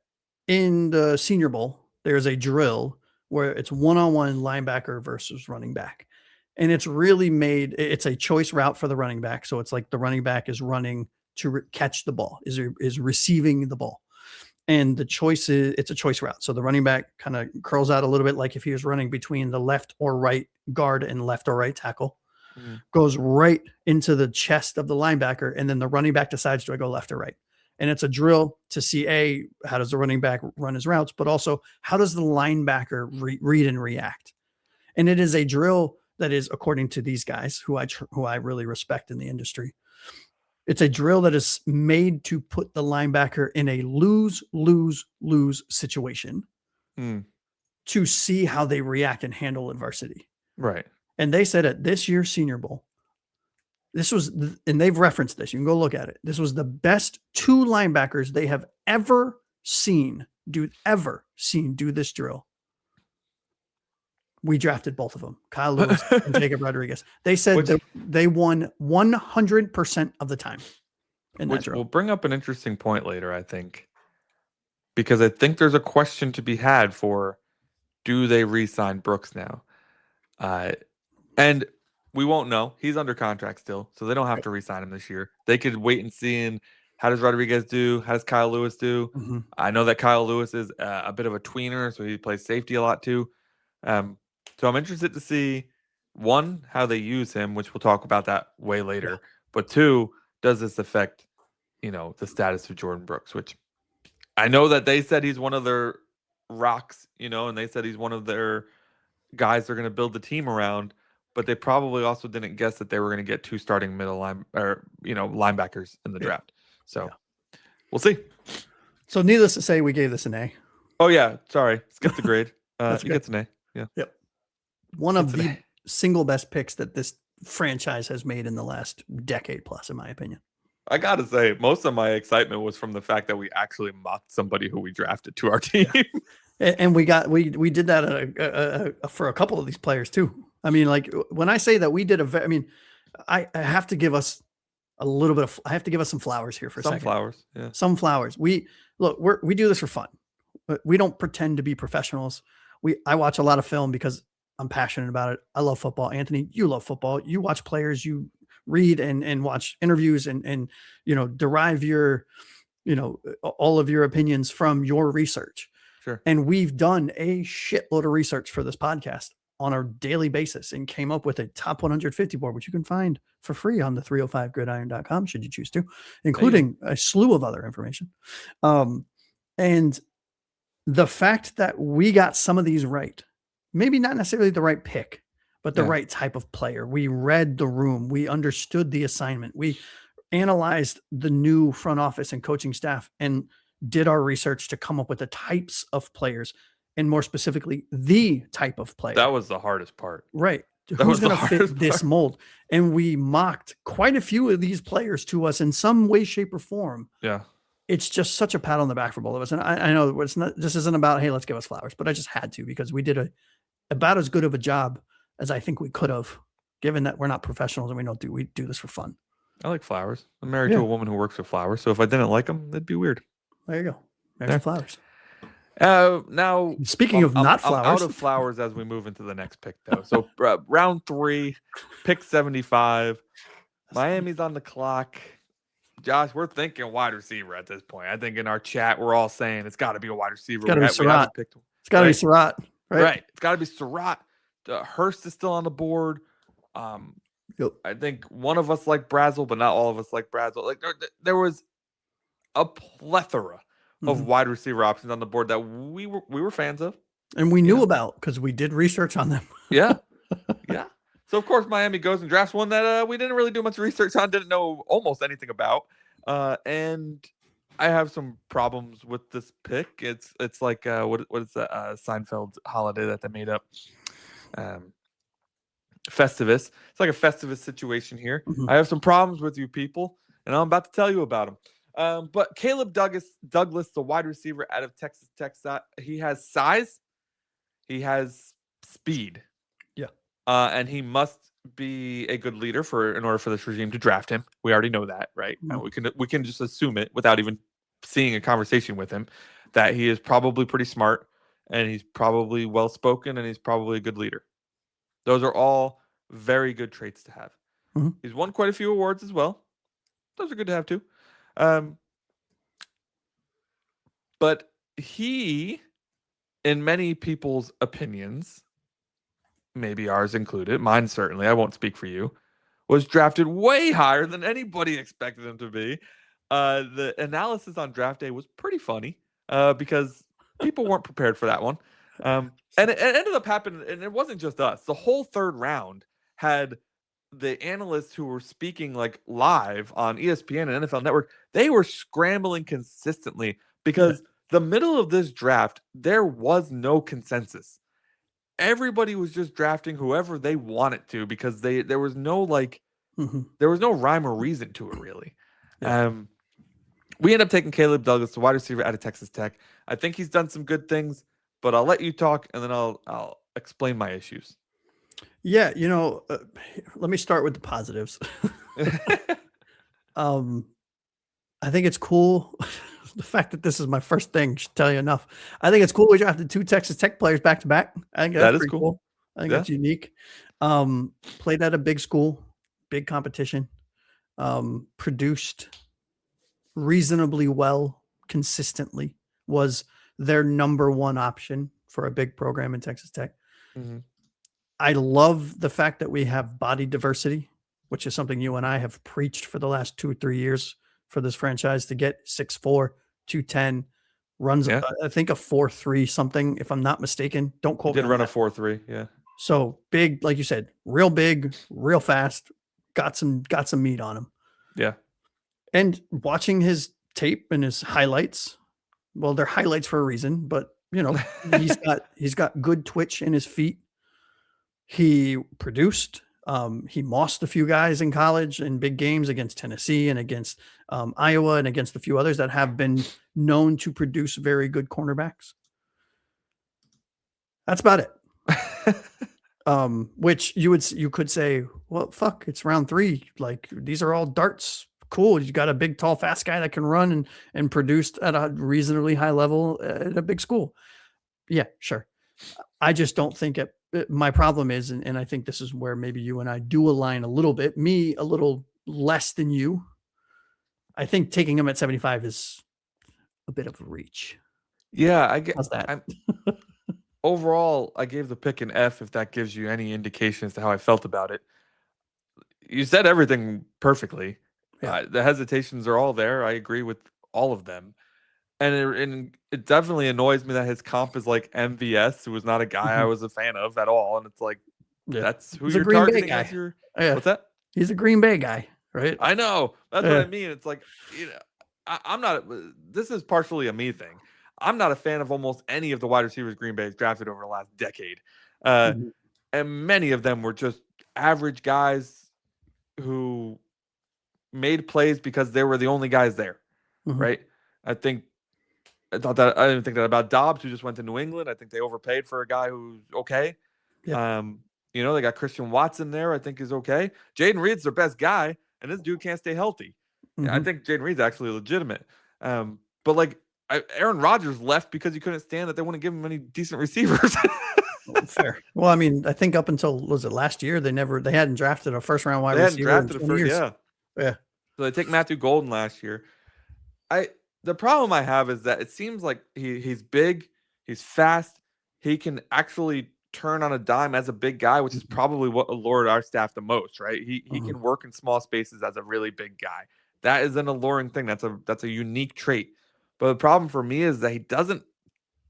in the Senior Bowl there's a drill where it's one-on-one linebacker versus running back. And it's really it's a choice route for the running back. So it's like the running back is running to catch the ball, is receiving the ball. And the choice it's a choice route. So the running back kind of curls out a little bit like if he was running between the left or right guard and left or right tackle, goes right into the chest of the linebacker. And then the running back decides, do I go left or right? And it's a drill to see, how does the running back run his routes, but also how does the linebacker read and react? And it is a drill that is, according to these guys who I really respect in the industry, it's a drill that is made to put the linebacker in a lose situation to see how they react and handle adversity. Right. And they said at this year's Senior Bowl, and they've referenced this, you can go look at it. This was the best 2 linebackers they have ever seen do this drill. We drafted both of them, Kyle Lewis and Jacob Rodriguez. They said that they won 100% of the time. Which will bring up an interesting point later, I think, because I think there's a question to be had for, do they re-sign Brooks now? And we won't know. He's under contract still, so they don't have to re-sign him this year. They could wait and see. And how does Rodriguez do? How does Kyle Lewis do? I know that Kyle Lewis is a bit of a tweener, so he plays safety a lot too. So I'm interested to see, 1, how they use him, which we'll talk about that way later. But 2, does this affect, the status of Jordan Brooks, which I know that they said he's one of their rocks, and they said he's one of their guys they're going to build the team around, but they probably also didn't guess that they were going to get 2 starting linebackers in the draft. So we'll see. So needless to say, we gave this an A. Oh yeah. Sorry. Skip the grade. He gets an A. Yeah. Yep. One of the single best picks that this franchise has made in the last decade plus, in my opinion. I got to say, most of my excitement was from the fact that we actually mocked somebody who we drafted to our team. Yeah. And we did that for a couple of these players too. I mean, like when I say that we did I have to give us a little bit of, I have to give us some flowers here for a Some second. flowers. Yeah. Some flowers. We do this for fun. But we don't pretend to be professionals. I watch a lot of film because I'm passionate about it. I love football. Anthony, you love football. You watch players, you read and watch interviews and derive your, all of your opinions from your research. Sure. And we've done a shitload of research for this podcast on a daily basis and came up with a top 150 board, which you can find for free on the 305gridiron.com should you choose to, including a slew of other information. And the fact that we got some of these right, maybe not necessarily the right pick, but the right type of player. We read the room. We understood the assignment. We analyzed the new front office and coaching staff and did our research to come up with the types of players, and more specifically, the type of player. That was the hardest part. Right. Who's going to fit this mold? And we mocked quite a few of these players to us in some way, shape, or form. Yeah. It's just such a pat on the back for both of us. And I know it's not, this isn't about, hey, let's give us flowers, but I just had to, because we did about as good of a job as I think we could have, given that we're not professionals and we do this for fun. I like flowers. I'm married to a woman who works with flowers. So if I didn't like them, that'd be weird. There you go. There's flowers. Now, speaking of not flowers, I'm out of flowers as we move into the next pick, though. So round 3, pick 75. Miami's on the clock. Josh, we're thinking wide receiver at this point. I think in our chat, we're all saying it's got to be a wide receiver. It's got to be Surratt. It's got to be Surratt. Right. It's got to be Surratt. Hurst is still on the board. I think one of us like Brazel, but not all of us like Brazel. Like there was a plethora of wide receiver options on the board that we were fans of, and we knew about because we did research on them. Yeah. So of course Miami goes and drafts one that we didn't really do much research on, didn't know almost anything about, and I have some problems with this pick. It's like what is that Seinfeld holiday that they made up? Festivus. It's like a Festivus situation here. I have some problems with you people, and I'm about to tell you about them. But Caleb Douglas, the wide receiver out of Texas Tech, he has size, he has speed, and he must be a good leader in order for this regime to draft him. We already know that, right? We can just assume it without even seeing a conversation with him, that he is probably pretty smart, and he's probably well spoken, and he's probably a good leader. Those are all very good traits to have. He's won quite a few awards as well. Those are good to have too. But he, in many people's opinions, maybe ours included, mine certainly, I won't speak for you, was drafted way higher than anybody expected him to be. The analysis on draft day was pretty funny because people weren't prepared for that one. And it ended up happening, and it wasn't just us. The whole third round had the analysts who were speaking like live on ESPN and NFL Network. They were scrambling consistently because the middle of this draft, there was no consensus. Everybody was just drafting whoever they wanted to because there was no there was no rhyme or reason to it really. We end up taking Caleb Douglas, the wide receiver out of Texas Tech. I think he's done some good things, but I'll let you talk and then I'll explain my issues. Yeah, let me start with the positives. I think it's cool. The fact that this is my first thing should tell you enough. I think it's cool we drafted 2 Texas Tech players back to back. I think that's pretty cool. I think that's unique. Played at a big school, big competition, produced reasonably well consistently, was their number one option for a big program in Texas Tech. I love the fact that we have body diversity, which is something you and I have preached for the last 2 or 3 years for this franchise, to get 6'4", 210, runs, I think a 4.3 something, if I'm not mistaken. Don't quote me. Did run a 4.3, yeah. So big, like you said, real big, real fast, got some meat on him. Yeah. And watching his tape and his highlights, well, they're highlights for a reason, but he's got good twitch in his feet. He produced. He mossed a few guys in college in big games against Tennessee and against Iowa and against a few others that have been known to produce very good cornerbacks. That's about it. Which you could say, well, fuck, it's round 3. Like, these are all darts. Cool. You got a big, tall, fast guy that can run and produce at a reasonably high level at a big school. Yeah, sure. I just don't think my problem is, and I think this is where maybe you and I do align a little bit, me a little less than you. I think taking him at 75 is a bit of a reach. Yeah, I get How's that? overall, I gave the pick an F if that gives you any indication as to how I felt about it. You said everything perfectly. Yeah. The hesitations are all there. I agree with all of them. And it definitely annoys me that his comp is like MVS, who was not a guy I was a fan of at all. And it's like, Yeah. that's who He's a you're Green Bay targeting guy. as your. Yeah. What's that? He's a Green Bay guy, right? I know. That's Yeah. what I mean. It's like, I'm not. This is partially a me thing. I'm not a fan of almost any of the wide receivers Green Bay has drafted over the last decade. And many of them were just average guys who made plays because they were the only guys there, right? I didn't think that about Dobbs, who just went to New England. I think they overpaid for a guy who's okay. Yeah. They got Christian Watson there, I think is okay. Jaden Reed's their best guy, and this dude can't stay healthy. I think Jaden Reed's actually legitimate. But like Aaron Rodgers left because he couldn't stand that they wouldn't give him any decent receivers. Fair. Well, I mean, I think up until was it last year they hadn't drafted a first round wide receiver. They hadn't drafted a first, years. Yeah. So they take Matthew Golden last year. The problem I have is that it seems like he's big, he's fast, he can actually turn on a dime as a big guy, which is probably what allured our staff the most, right? He can work in small spaces as a really big guy. That is an alluring thing. That's a unique trait. But the problem for me is that he doesn't,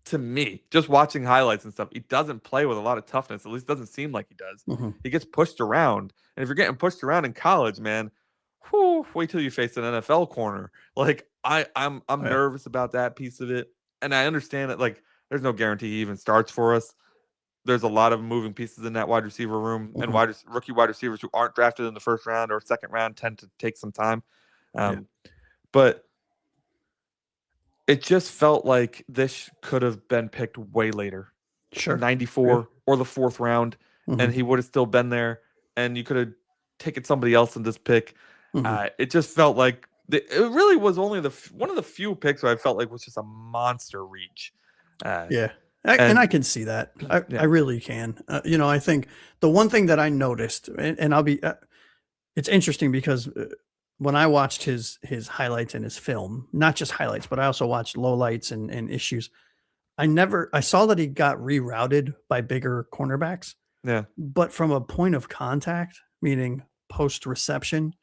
to me, just watching highlights and stuff, he doesn't play with a lot of toughness. At least it doesn't seem like he does. He gets pushed around. And if you're getting pushed around in college, man, wait till you face an NFL corner. Like I'm nervous about that piece of it. And I understand that like there's no guarantee he even starts for us. There's a lot of moving pieces in that wide receiver room, and rookie wide receivers who aren't drafted in the first round or second round tend to take some time. But it just felt like this could have been picked way later. Sure. 94 or the 4th round, and he would have still been there, and you could have taken somebody else in this pick. It just felt like it really was only one of the few picks where I felt like was just a monster reach. And I can see that. I really can. I think the one thing that I noticed, and I'll be, it's interesting because when I watched his highlights and his film, not just highlights, but I also watched lowlights and issues. I saw that he got rerouted by bigger cornerbacks. Yeah. But from a point of contact, meaning post reception,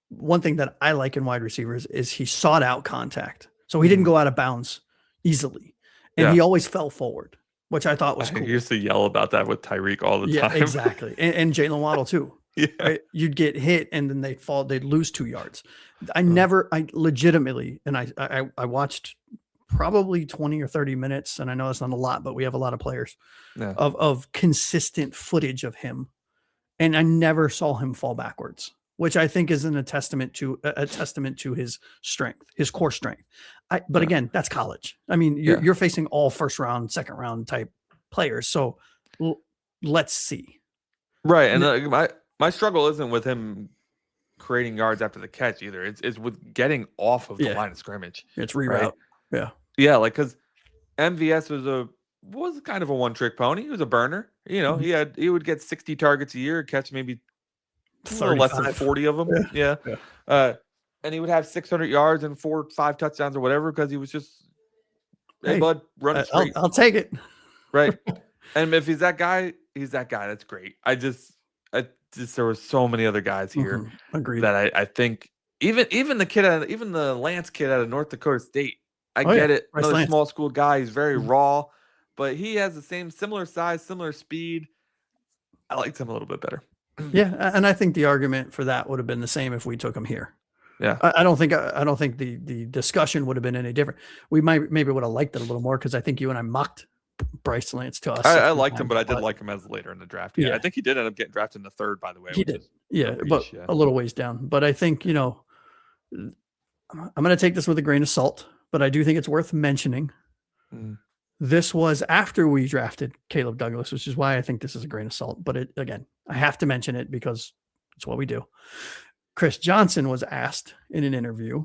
one thing that I like in wide receivers is he sought out contact. So he didn't go out of bounds easily. And he always fell forward, which I thought was cool. I used to yell about that with Tyreek all the time. Yeah, exactly. And Jalen Waddle too. Yeah. Right? You'd get hit and then they'd lose 2 yards. I legitimately, and I watched probably 20 or 30 minutes, and I know that's not a lot, but we have a lot of players of consistent footage of him. And I never saw him fall backwards, which I think is a testament to his strength, his core strength. But again, that's college. I mean, you're facing all first round, second round type players. So let's see. Right. And my struggle isn't with him creating yards after the catch either. It's with getting off of the line of scrimmage. It's reroute. Right? Yeah. Like, cause MVS was kind of a one-trick pony. He was a burner. He would get 60 targets a year, catch maybe 35. Less than 40 of them. Yeah. And he would have 600 yards and 4 or 5 touchdowns or whatever because he was just, hey bud, run it straight. I'll take it. Right. And if he's that guy, he's that guy. That's great. There were so many other guys here that I think even the Lance kid out of North Dakota State. I get it. Another small school guy. He's very raw, but he has the similar size, similar speed. I liked him a little bit better. Yeah, and I think the argument for that would have been the same if we took him here. Yeah, I don't think the discussion would have been any different. We maybe would have liked it a little more because I think you and I mocked Bryce Lance to us. I liked him, but I did like him as later in the draft. Yeah, I think he did end up getting drafted in the 3rd, by the way. He did. But a little ways down. But I think I'm going to take this with a grain of salt. But I do think it's worth mentioning This was after we drafted Caleb Douglas, which is why I think this is a grain of salt. But again, I have to mention it because it's what we do. Chris Johnson was asked in an interview,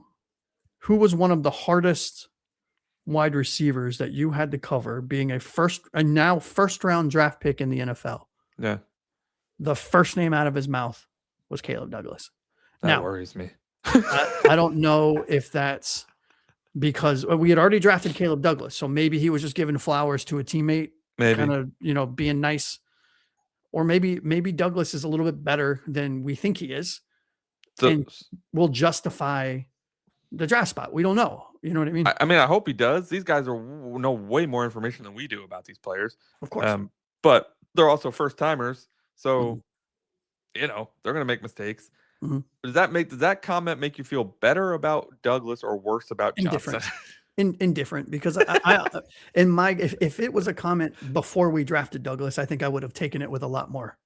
who was one of the hardest wide receivers that you had to cover, being a now first round draft pick in the NFL. Yeah. The first name out of his mouth was Caleb Douglas. That worries me. I don't know if that's because we had already drafted Caleb Douglas. So maybe he was just giving flowers to a teammate, kind of, being nice. Or maybe Douglas is a little bit better than we think he is. And will justify the draft spot. We don't know. You know what I mean? I mean, I hope he does. These guys know way more information than we do about these players. Of course. But they're also first timers. So, they're going to make mistakes. Mm-hmm. Does that comment make you feel better about Douglas or worse about Johnson? Indifferent, because if it was a comment before we drafted Douglas, I think I would have taken it with a lot more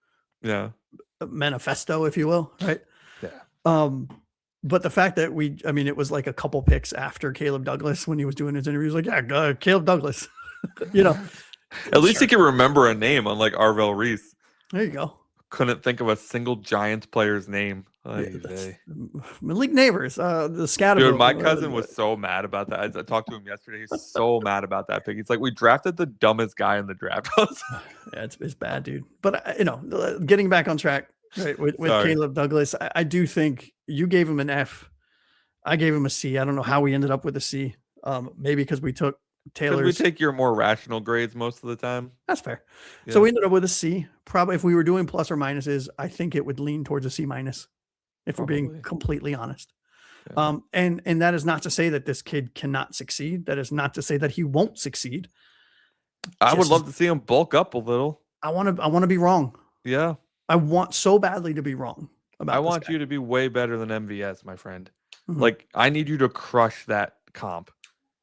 manifesto, if you will. Right. Yeah. But the fact that it was like a couple picks after Caleb Douglas when he was doing his interviews, like, Caleb Douglas, At least he can remember a name, unlike Arvell Reese. There you go. Couldn't think of a single Giants player's name. Malik Neighbors, the scatter. Dude, my cousin was so mad about that. I talked to him yesterday. He's so mad about that pick. He's like, we drafted the dumbest guy in the draft. Yeah, it's bad, dude. But getting back on track, right, with Caleb Douglas, I do think you gave him an F. I gave him a C. I don't know how we ended up with a C. Maybe because we took Taylor's. We take your more rational grades most of the time. That's fair. Yeah. So we ended up with a C. Probably if we were doing plus or minuses, I think it would lean towards a C minus, if we're being completely honest. Yeah. And that is not to say that this kid cannot succeed. That is not to say that he won't succeed. I would love to see him bulk up a little. I want to be wrong. Yeah. I want so badly to be wrong about I want you to be way better than MVS, my friend. Mm-hmm. Like, I need you to crush that comp.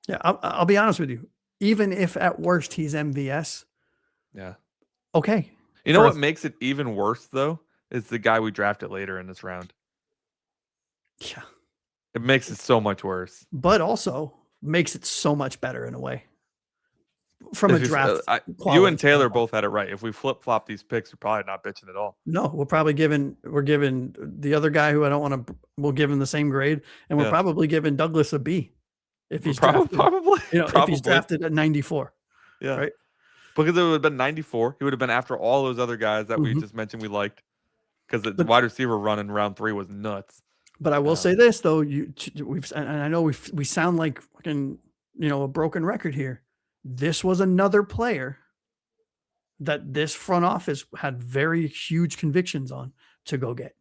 Yeah, I'll be honest with you. Even if at worst he's MVS, yeah, okay. You know what makes it even worse though is the guy we drafted later in this round. Yeah, it makes it so much worse, but also makes it so much better in a way. From a draft, you and Taylor both had it right. If we flip flop these picks, we're probably not bitching at all. No, we're giving the other guy who I don't want to. We'll give him the same grade, and we're probably giving Douglas a B. If he's drafted, if he's drafted at 94, yeah, right? Because it would have been 94. He would have been after all those other guys that we just mentioned we liked. Because the wide receiver run in round 3 was nuts. But I will say this though, and I know we sound like fucking a broken record here. This was another player that this front office had very huge convictions on to go get.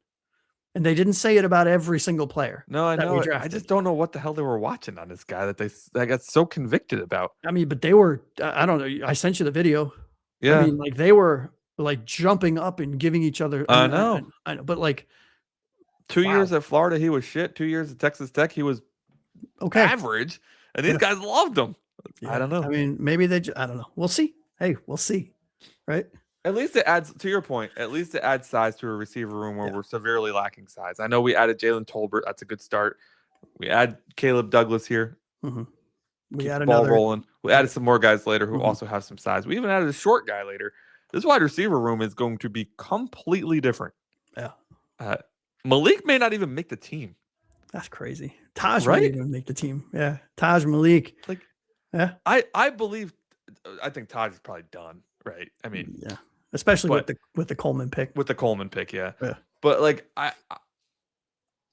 And they didn't say it about every single player. No, I know. I just don't know what the hell they were watching on this guy that they got so convicted about. I mean, but they were, I don't know. I sent you the video. Yeah. I mean, like they were like jumping up and giving each other. I know. But like 2 years at Florida, he was shit. 2 years at Texas Tech, he was average. And these guys loved him. Yeah. I don't know. I mean, maybe I don't know. We'll see. Hey, we'll see. Right. At least it adds, to your point, at least it adds size to a receiver room where we're severely lacking size. I know we added Jalen Tolbert. That's a good start. We add Caleb Douglas here. Mm-hmm. We added ball rolling. We added some more guys later who also have some size. We even added a short guy later. This wide receiver room is going to be completely different. Yeah. Malik may not even make the team. That's crazy. Taj might even make the team. Yeah. Taj, Malik. Like, yeah. I think Taj is probably done. Right. I mean, yeah. Especially with the Coleman pick. With the Coleman pick, yeah. But like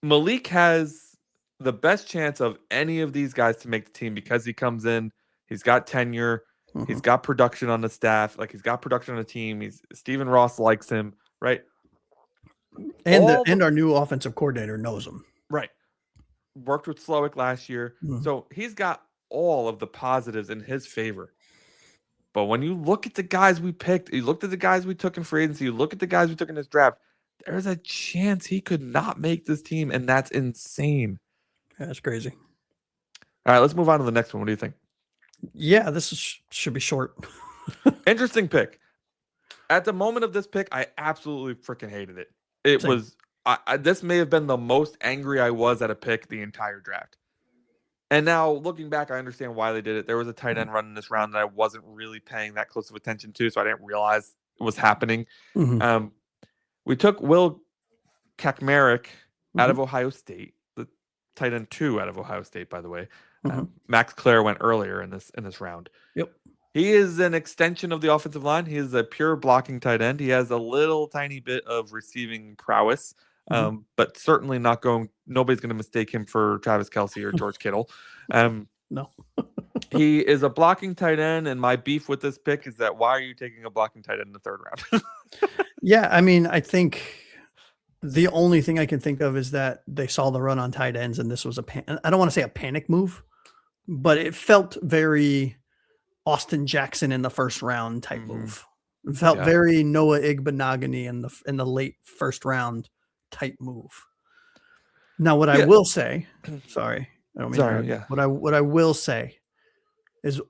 Malik has the best chance of any of these guys to make the team because he comes in, he's got tenure, he's got production on the staff, like he's got production on the team. Stephen Ross likes him, right? And our new offensive coordinator knows him. Right. Worked with Slowick last year. So he's got all of the positives in his favor. But when you look at the guys we picked, you looked at the guys we took in free agency, you look at the guys we took in this draft, there's a chance he could not make this team, and that's insane. Yeah, that's crazy. All right, let's move on to the next one. What do you think? Yeah, should be short. Interesting pick. At the moment of this pick, I absolutely freaking hated it. It was this may have been the most angry I was at a pick the entire draft. And now looking back, I understand why they did it. There was a tight end running this round that I wasn't really paying that close of attention to, so I didn't realize it was happening. Mhm. We took Will Kacmarek out of Mhm. Ohio State, the tight end 2 out of Ohio State, by the way. Mhm. Max Clare went earlier in this round. Yep. He is an extension of the offensive line. He is a pure blocking tight end. He has a little tiny bit of receiving prowess, Mhm. but certainly not going. Nobody's going to mistake him for Travis Kelce or George Kittle. No. He is a blocking tight end, and my beef with this pick is that why are you taking a blocking tight end in the 3rd round? Yeah, I mean, I think the only thing I can think of is that they saw the run on tight ends, and this was I don't want to say a panic move, but it felt very Austin Jackson in the 1st round type move. It felt Yeah. very Noah Igbenogany in the late 1st round type move. Now, what I Yeah. will say, sorry, I don't mean to Sorry, interrupt you. yeah. What I will say is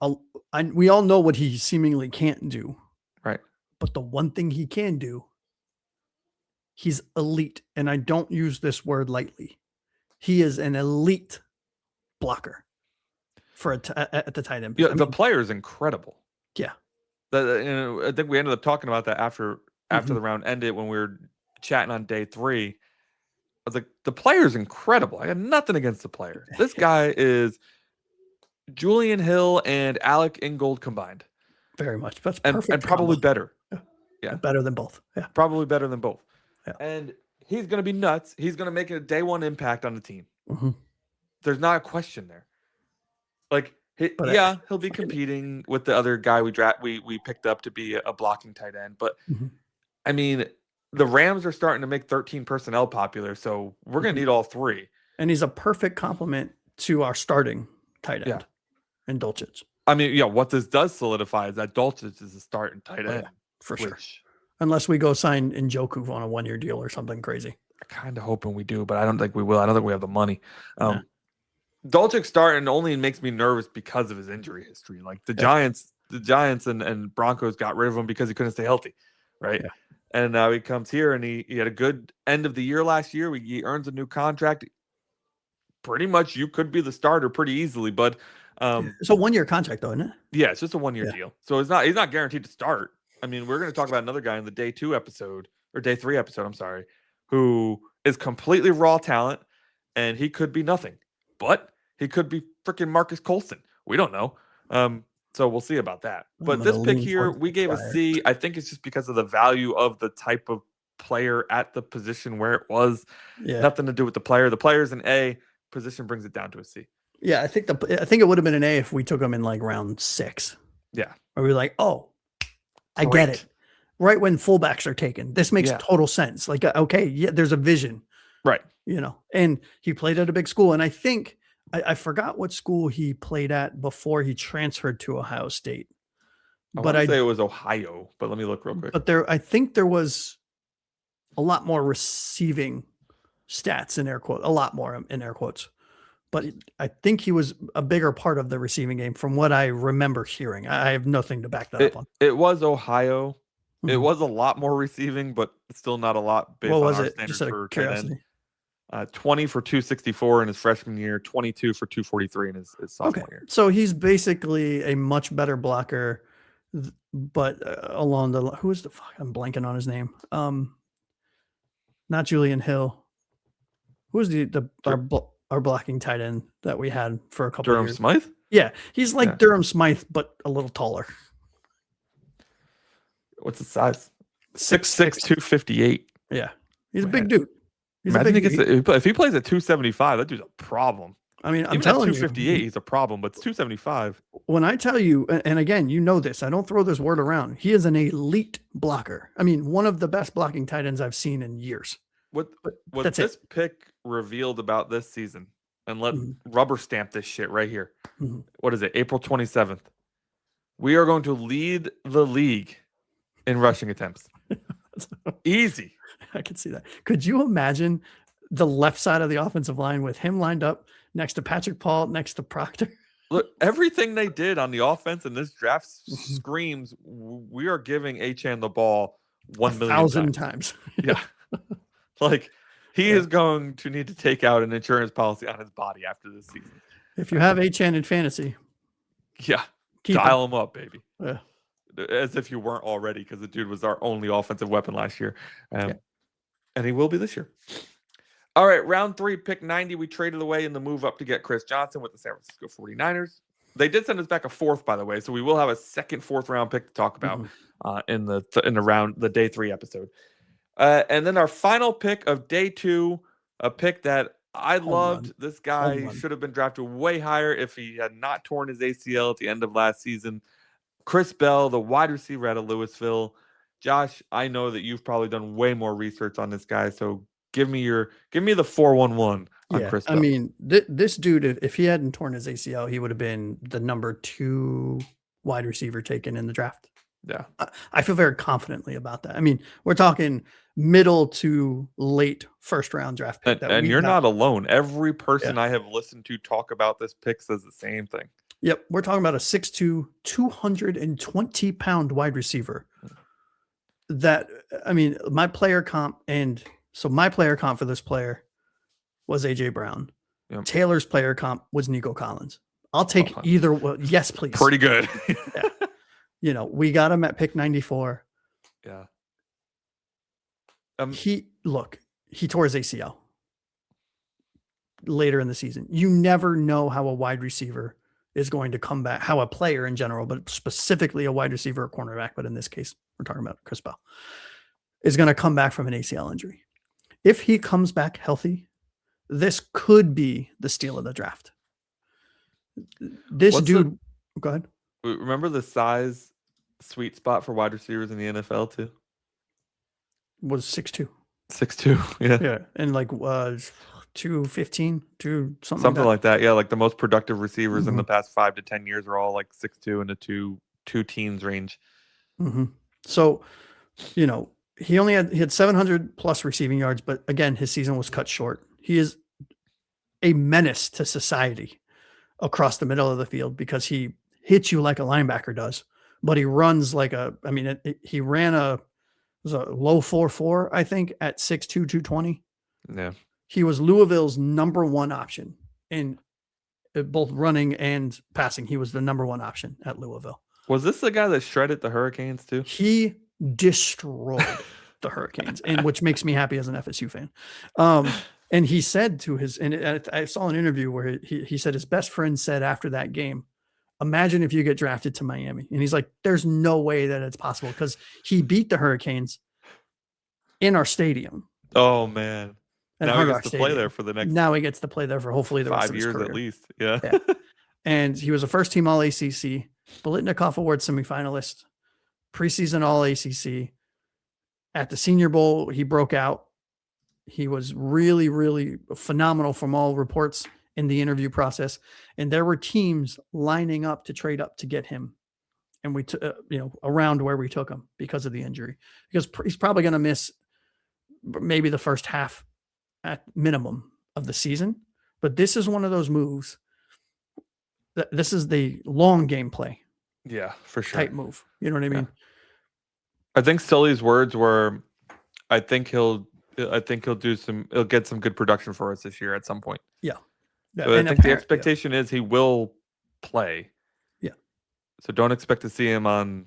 we all know what he seemingly can't do, Right. but the one thing he can do, he's elite, and I don't use this word lightly. He is an elite blocker for at the tight end. Yeah, I the mean, player is incredible. yeah. I think we ended up talking about that after Mhm. the round ended when we were chatting on day 3. I was like, the player's incredible. I got nothing against the player. This guy is Julian Hill and Alec Ingold combined, Very much. That's and perfect probably combo. better. Yeah. Yeah, Better than both. Yeah. probably better than both. Yeah. And he's going to be nuts. He's going to make a day 1 impact on the team. Mhm. There's not a question there. Like, But he'll be competing with the other guy we picked up to be a blocking tight end. But Mhm. I mean, the Rams are starting to make 13 personnel popular, so we're going to need all 3. And he's a perfect complement to our starting tight end Yeah. and Dulcich. I mean, yeah, what this does solidify is that Dulcich is a starting tight end. Yeah, for sure. Which Unless we go sign Njoku on a 1-year deal or something crazy. I'm kind of hoping we do, but I don't think we will. I don't think we have the money. Nah. Dulcich starting only makes me nervous because of his injury history. Like the Giants and Broncos got rid of him because he couldn't stay healthy, right? Yeah. And now he comes here and he had a good end of the year last year. He earns a new contract. Pretty much, you could be the starter pretty easily, but it's a 1-year contract, though, isn't it? yeah, it's just a 1-year deal. So he's not guaranteed to start. I mean, we're going to talk about another guy in the day 2 episode or day 3 episode, I'm sorry, who is completely raw talent, and he could be nothing, but he could be freaking Marcus Colson. We don't know. So we'll see about that. But this pick here, we gave a C. I think it's just because of the value of the type of player at the position where it was. Yeah. Nothing to do with the player. The player's an A. Position brings it down to a C. Yeah, I think it would have been an A if we took him in like round 6. Yeah. Or we were like, oh, I get it. Right when fullbacks are taken. This makes total sense. Like, okay, yeah, there's a vision. Right. You know, and he played at a big school. And I think I forgot what school he played at before he transferred to Ohio State. But I'd say it was Ohio, but let me look real quick. But I think there was a lot more receiving stats in air quotes, a lot more in air quotes. But I think he was a bigger part of the receiving game from what I remember hearing. I have nothing to back that up on. It was Ohio. Mm-hmm. It was a lot more receiving, but still not a lot based on our standards for tight end. 20 for 264 in his freshman year, 22 for 243 in his sophomore year. So he's basically a much better blocker, but along the who is the fuck? I'm blanking on his name. Not Julian Hill. Who was our blocking tight end that we had for a couple of years? Durham Smythe? Yeah, he's like Durham Smythe, but a little taller. What's his size? 6'6", 258. Yeah, he's a big dude. Imagine if he plays at 275, that dude's a problem. I mean, I'm even telling at 258, he's a problem, but it's 275. When I tell you, and again, you know this, I don't throw this word around. He is an elite blocker. I mean, one of the best blocking tight ends I've seen in years. What this pick revealed about this season, and let rubber stamp this shit right here. Mm-hmm. What is it? April 27th. We are going to lead the league in rushing attempts. Easy. I can see that. Could you imagine the left side of the offensive line with him lined up next to Patrick Paul, next to Proctor? Look, everything they did on the offense in this draft screams we are giving Achane the ball 1,000,000 times. Yeah. Like he is going to need to take out an insurance policy on his body after this season. If you have Achane in fantasy, Yeah, keep him. dial him up, baby. Yeah. As if you weren't already, because the dude was our only offensive weapon last year. Yeah. And he will be this year. All right, round 3, pick 90. We traded away in the move up to get Chris Johnson with the San Francisco 49ers. They did send us back a 4th, by the way, so we will have a second 4th round pick to talk about in the day 3 episode. And then our final pick of day 2, a pick that I loved. This guy should have been drafted way higher if he had not torn his ACL at the end of last season. Chris Bell, the wide receiver out of Louisville. Josh, I know that you've probably done way more research on this guy, so give me the 411 on Chris Bell. I mean, this dude, if he hadn't torn his ACL, he would have been the number 2 wide receiver taken in the draft. Yeah. I feel very confidently about that. I mean, we're talking middle to late first round draft pick. And you're not alone. Every person I have listened to talk about this pick says the same thing. Yep. We're talking about a 6'2", 220-pound wide receiver. That, I mean, my player comp for this player was A.J. Brown. Yep. Taylor's player comp was Nico Collins. I'll take either one. Yes, please. Pretty good. Yeah. We got him at pick 94. Yeah. He tore his ACL later in the season. You never know how a wide receiver is going to come back, how a player in general, but specifically a wide receiver or cornerback, but in this case, we're talking about Chris Bell, is going to come back from an ACL injury. If he comes back healthy, this could be the steal of the draft. Go ahead. Remember the size sweet spot for wide receivers in the NFL too? Was 6'2". 6'2", yeah. Yeah, and like 215, something like that. Yeah, like the most productive receivers in the past 5 to 10 years are all like 6'2" in the two teens range. So, he had 700 plus receiving yards, but again, his season was cut short. He is a menace to society across the middle of the field because he hits you like a linebacker does, but he runs like he ran a low 4.4, I think, at 6'2", 220. Yeah. He was Louisville's number 1 option in both running and passing. He was the number 1 option at Louisville. Was this the guy that shredded the Hurricanes too? He destroyed the Hurricanes, and which makes me happy as an FSU fan. And he said I saw an interview where he said his best friend said after that game, imagine if you get drafted to Miami. And he's like, there's no way that it's possible because he beat the Hurricanes in our stadium. Oh, man. Now he gets to play there for the next. Now he gets to play there for hopefully the rest of his 5 years career. at least. Yeah. And he was a first team All ACC, Biletnikoff Award semifinalist, preseason All ACC. At the Senior Bowl, he broke out. He was really, really phenomenal from all reports in the interview process. And there were teams lining up to trade up to get him. And we took, around where we took him because of the injury, because he's probably going to miss maybe the first half at minimum of the season. But this is one of those moves that this is the long game play. Yeah, for sure. Type move. You know what I mean? I think Sully's words were, I think he'll get some good production for us this year at some point. Yeah. But I think the expectation is he will play. Yeah. So don't expect to see him on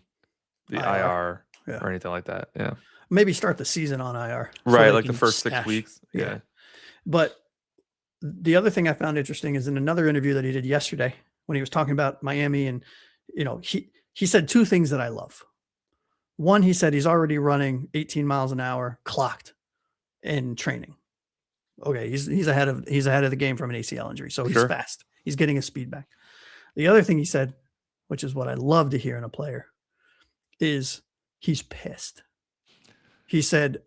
the IR or anything like that. Yeah. Maybe start the season on IR. Right, like the first 6 weeks. Yeah. But the other thing I found interesting is in another interview that he did yesterday when he was talking about Miami, and he said 2 things that I love. One, he said he's already running 18 miles an hour clocked in training. Okay, he's ahead of the game from an ACL injury, so he's fast. He's getting his speed back. The other thing he said, which is what I love to hear in a player, is he's pissed. He said,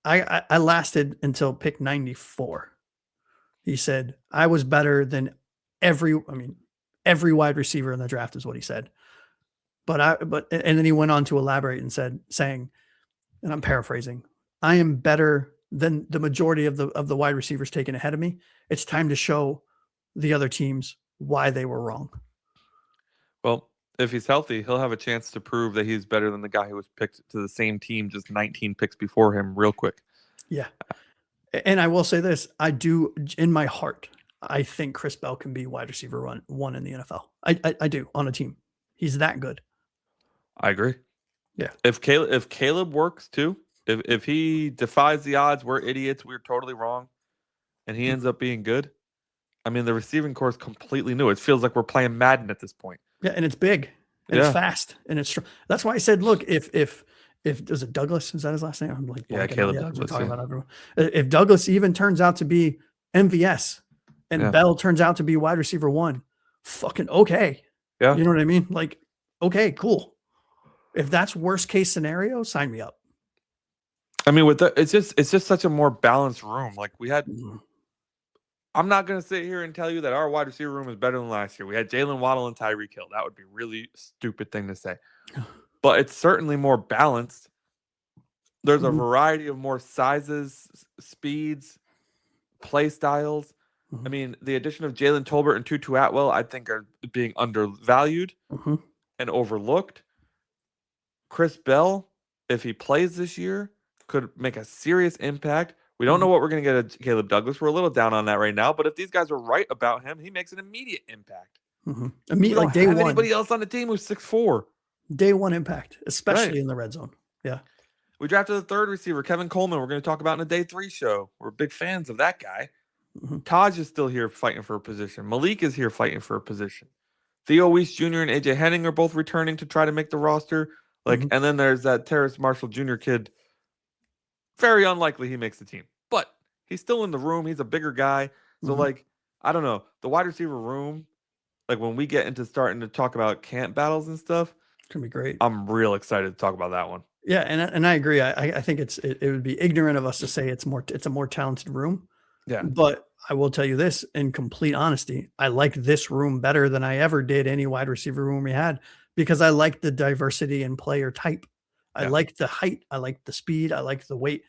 I lasted until pick 94. He said, I was better than every wide receiver in the draft is what he said. And then he went on to elaborate and saying, and I'm paraphrasing, I am better than the majority of the wide receivers taken ahead of me. It's time to show the other teams why they were wrong. Well, if he's healthy, he'll have a chance to prove that he's better than the guy who was picked to the same team just 19 picks before him real quick. Yeah. And I will say this, I do in my heart, I think Chris Bell can be wide receiver one in the NFL. I do on a team. He's that good. I agree. Yeah. If Caleb works too, if he defies the odds, we're idiots. We're totally wrong, and he ends up being good. I mean, the receiving core is completely new. It feels like we're playing Madden at this point. Yeah, and it's big, and it's fast, and it's strong. That's why I said, look, if is it Douglas? Is that his last name? I'm like, Caleb Douglas. We're talking about everyone. If Douglas even turns out to be MVS, and Bell turns out to be wide receiver one, fucking okay. Yeah, you know what I mean? Like, okay, cool. If that's worst case scenario, sign me up. I mean, it's just such a more balanced room. Like we had. I'm not going to sit here and tell you that our wide receiver room is better than last year. We had Jalen Waddle and Tyreek Hill. That would be a really stupid thing to say. But it's certainly more balanced. There's a variety of more sizes, speeds, play styles. I mean, the addition of Jalen Tolbert and Tutu Atwell, I think, are being undervalued and overlooked. Chris Bell, if he plays this year, could make a serious impact. We don't know what we're going to get at Caleb Douglas. We're a little down on that right now. But if these guys are right about him, he makes an immediate impact. Immediate, like day one. Anybody else on the team who's 6'4"? Day one impact, especially in the red zone. Yeah. We drafted the third receiver, Kevin Coleman. We're going to talk about in a day 3 show. We're big fans of that guy. Taj is still here fighting for a position. Malik is here fighting for a position. Theo Weiss Jr. and AJ Henning are both returning to try to make the roster. And then there's that Terrace Marshall Jr. kid. Very unlikely he makes the team, but he's still in the room. He's a bigger guy. So, I don't know. The wide receiver room, like when we get into starting to talk about camp battles and stuff, it's going to be great. I'm real excited to talk about that one. Yeah, and I agree. I think it would be ignorant of us to say it's a more talented room. Yeah. But I will tell you this in complete honesty. I like this room better than I ever did any wide receiver room we had because I like the diversity in player type. I like the height. I like the speed. I like the weight.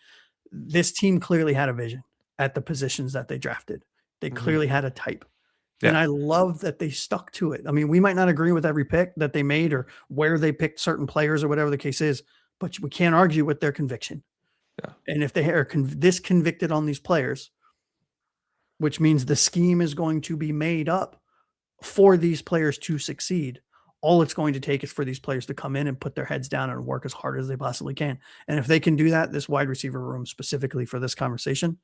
This team clearly had a vision at the positions that they drafted. They clearly had a type. Yeah. And I love that they stuck to it. I mean, we might not agree with every pick that they made or where they picked certain players or whatever the case is, but we can't argue with their conviction. Yeah. And if they are this convicted on these players, which means the scheme is going to be made up for these players to succeed, all it's going to take is for these players to come in and put their heads down and work as hard as they possibly can. And if they can do that, this wide receiver room specifically for this conversation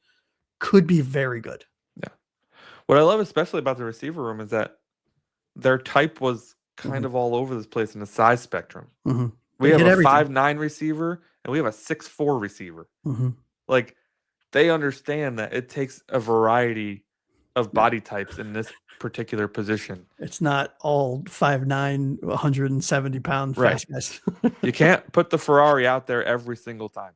could be very good. Yeah. What I love especially about the receiver room is that their type was kind of all over this place in the size spectrum. We have a 5'9" receiver and we have a 6'4" receiver. Like they understand that it takes a variety of body types in this particular position. It's not all 5'9", 170-pound fast guys. You can't put the Ferrari out there every single time.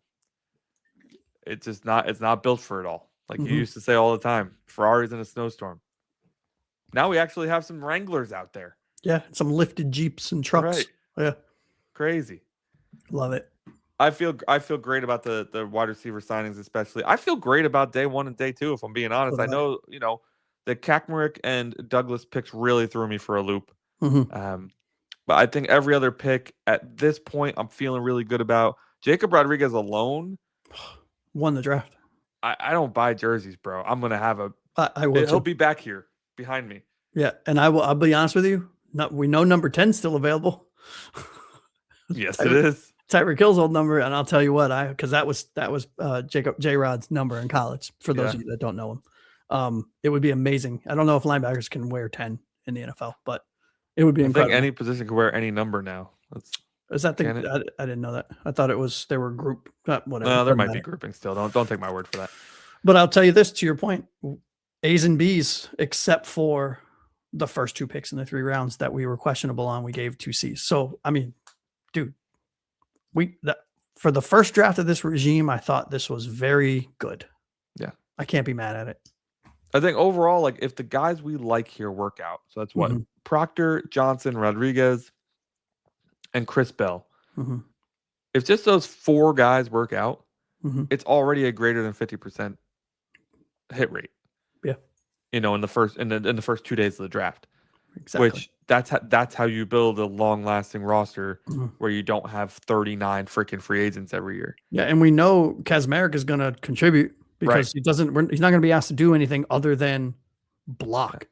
It's not built for it all. Like you used to say all the time, Ferraris in a snowstorm. Now we actually have some Wranglers out there. Yeah, some lifted Jeeps and trucks. Right. Yeah. Crazy. Love it. I feel great about the wide receiver signings, especially. I feel great about day 1 and day 2, if I'm being honest. I know, the Kacmarek and Douglas picks really threw me for a loop. But I think every other pick at this point, I'm feeling really good about. Jacob Rodriguez alone won the draft. I don't buy jerseys, bro. I'm gonna have a. I will. He'll be back here behind me. Yeah, and I'll be honest with you. We know number 10 still available. Yes, it is. Tyreek Hill's old number, and I'll tell you what, because that was Jacob J. Rod's number in college. For those of you that don't know him, it would be amazing. I don't know if linebackers can wear 10 in the NFL, but it would be incredible. I think any position could wear any number now. Is that the? I didn't know that. I thought it was they were group. Whatever. No, there might be grouping still. Don't take my word for that. But I'll tell you this, to your point, A's and B's, except for the first 2 picks in the 3 rounds that we were questionable on, we gave 2 C's. So I mean, dude, for the first draft of this regime, I thought this was very good. Yeah, I can't be mad at it. I think overall, like if the guys we like here work out, so that's what Proctor, Johnson, Rodriguez, and Chris Bell. If just those 4 guys work out, it's already a greater than 50% hit rate. Yeah, in the first 2 days of the draft. Exactly. Which that's how you build a long-lasting roster where you don't have 39 freaking free agents every year. Yeah, and we know Kacmarek is going to contribite because he's not going to be asked to do anything other than block.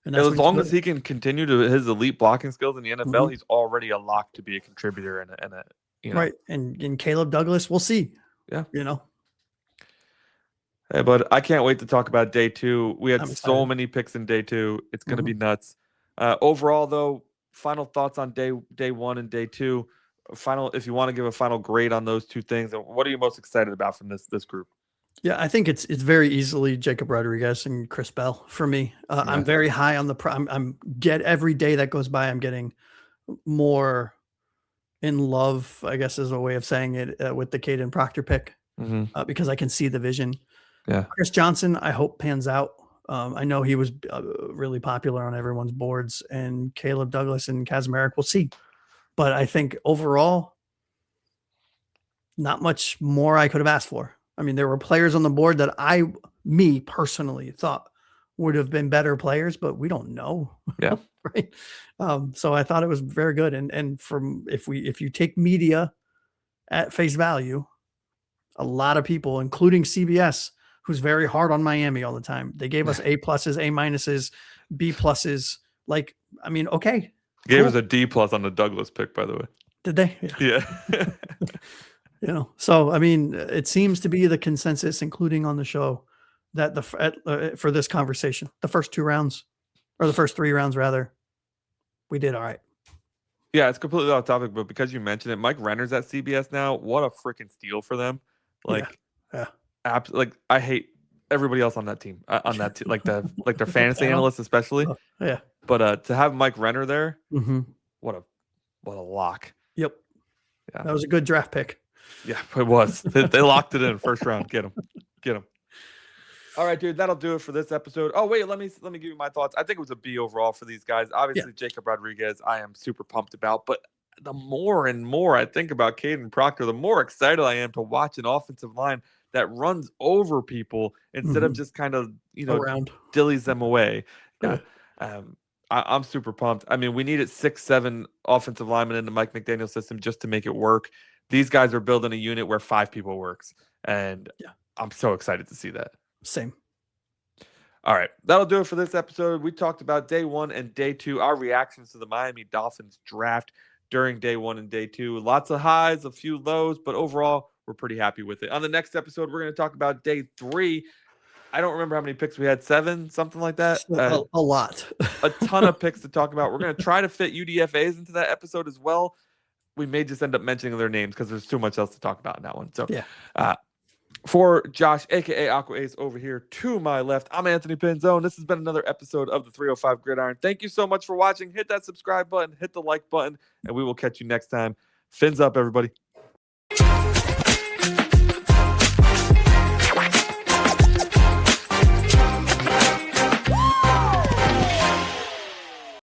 And As what long he's as good he can continue to his elite blocking skills in the NFL, Mhm. he's already a lock to be a contributor and a Right. And Caleb Douglas, we'll see. Yeah. You know, Hey, bud, I can't wait to talk about day 2. We had I'm so excited. many picks in day 2. It's going to be Mhm. nuts. Overall, though, final thoughts on day 1 and day 2. Final, if you want to give a final grade on those two things, what are you most excited about from this group? Yeah, I think it's very easily Jacob Rodriguez and Chris Bell for me. I'm Yeah. very high on the I'm get every day that goes by, I'm getting more in love, I guess is a way of saying it, with the Kadyn Proctor pick, Mm-hmm. because I can see the vision. Yeah. Chris Johnson, I hope pans out. I know he was really popular on everyone's boards, and Caleb Douglas and Kacmarek, we'll see. But I think overall, not much more I could have asked for. I mean, there were players on the board that me personally thought would have been better players, but we don't know. Yeah. Right. So I thought it was very good. And from, if you take media at face value, a lot of people, including CBS, who's very hard on Miami all the time, they gave us A+, A-, B+. Like, I mean, okay. Gave cool. us a D+ on the Douglas pick, by the way. Did they? Yeah. So I mean, it seems to be the consensus, including on the show, that for this conversation, the first 2 rounds, or the first 3 rounds rather, we did all right. Yeah, it's completely off topic, but because you mentioned it, Mike Renner's at CBS now. What a freaking steal for them! Like, yeah. like I hate everybody else on that team, like their fantasy analysts especially. Yeah. But to have Mike Renner there, Mm-hmm. what a lock. Yep. Yeah. That was a good draft pick. Yeah, it was. They locked it in first round. Get him. All right, dude. That'll do it for this episode. Oh wait, let me give you my thoughts. I think it was a B overall for these guys. Obviously, Jacob Rodriguez, I am super pumped about. But the more and more I think about Kadyn Proctor, the more excited I am to watch an offensive line that runs over people instead of just kind of around, dillies them away. Yeah. I'm super pumped. I mean, we needed 6-7 offensive linemen in the Mike McDaniel system just to make it work. These guys are building a unit where 5 people works, and I'm so excited to see that. Same. All right, that'll do it for this episode. We talked about day 1 and day 2, our reactions to the Miami Dolphins draft during day 1 and day 2. Lots of highs, a few lows, but overall, we're pretty happy with it. On the next episode, we're going to talk about day 3. I don't remember how many picks we had, 7, something like that. A lot. A ton of picks to talk about. We're going to try to fit UDFAs into that episode as well. We may just end up mentioning their names because there's too much else to talk about in that one. So, for Josh, a.k.a. Aqua Ace over here to my left, I'm Anthony Pinzone. This has been another episode of the 305 Gridiron. Thank you so much for watching. Hit that subscribe button, hit the like button, and we will catch you next time. Fins up, everybody.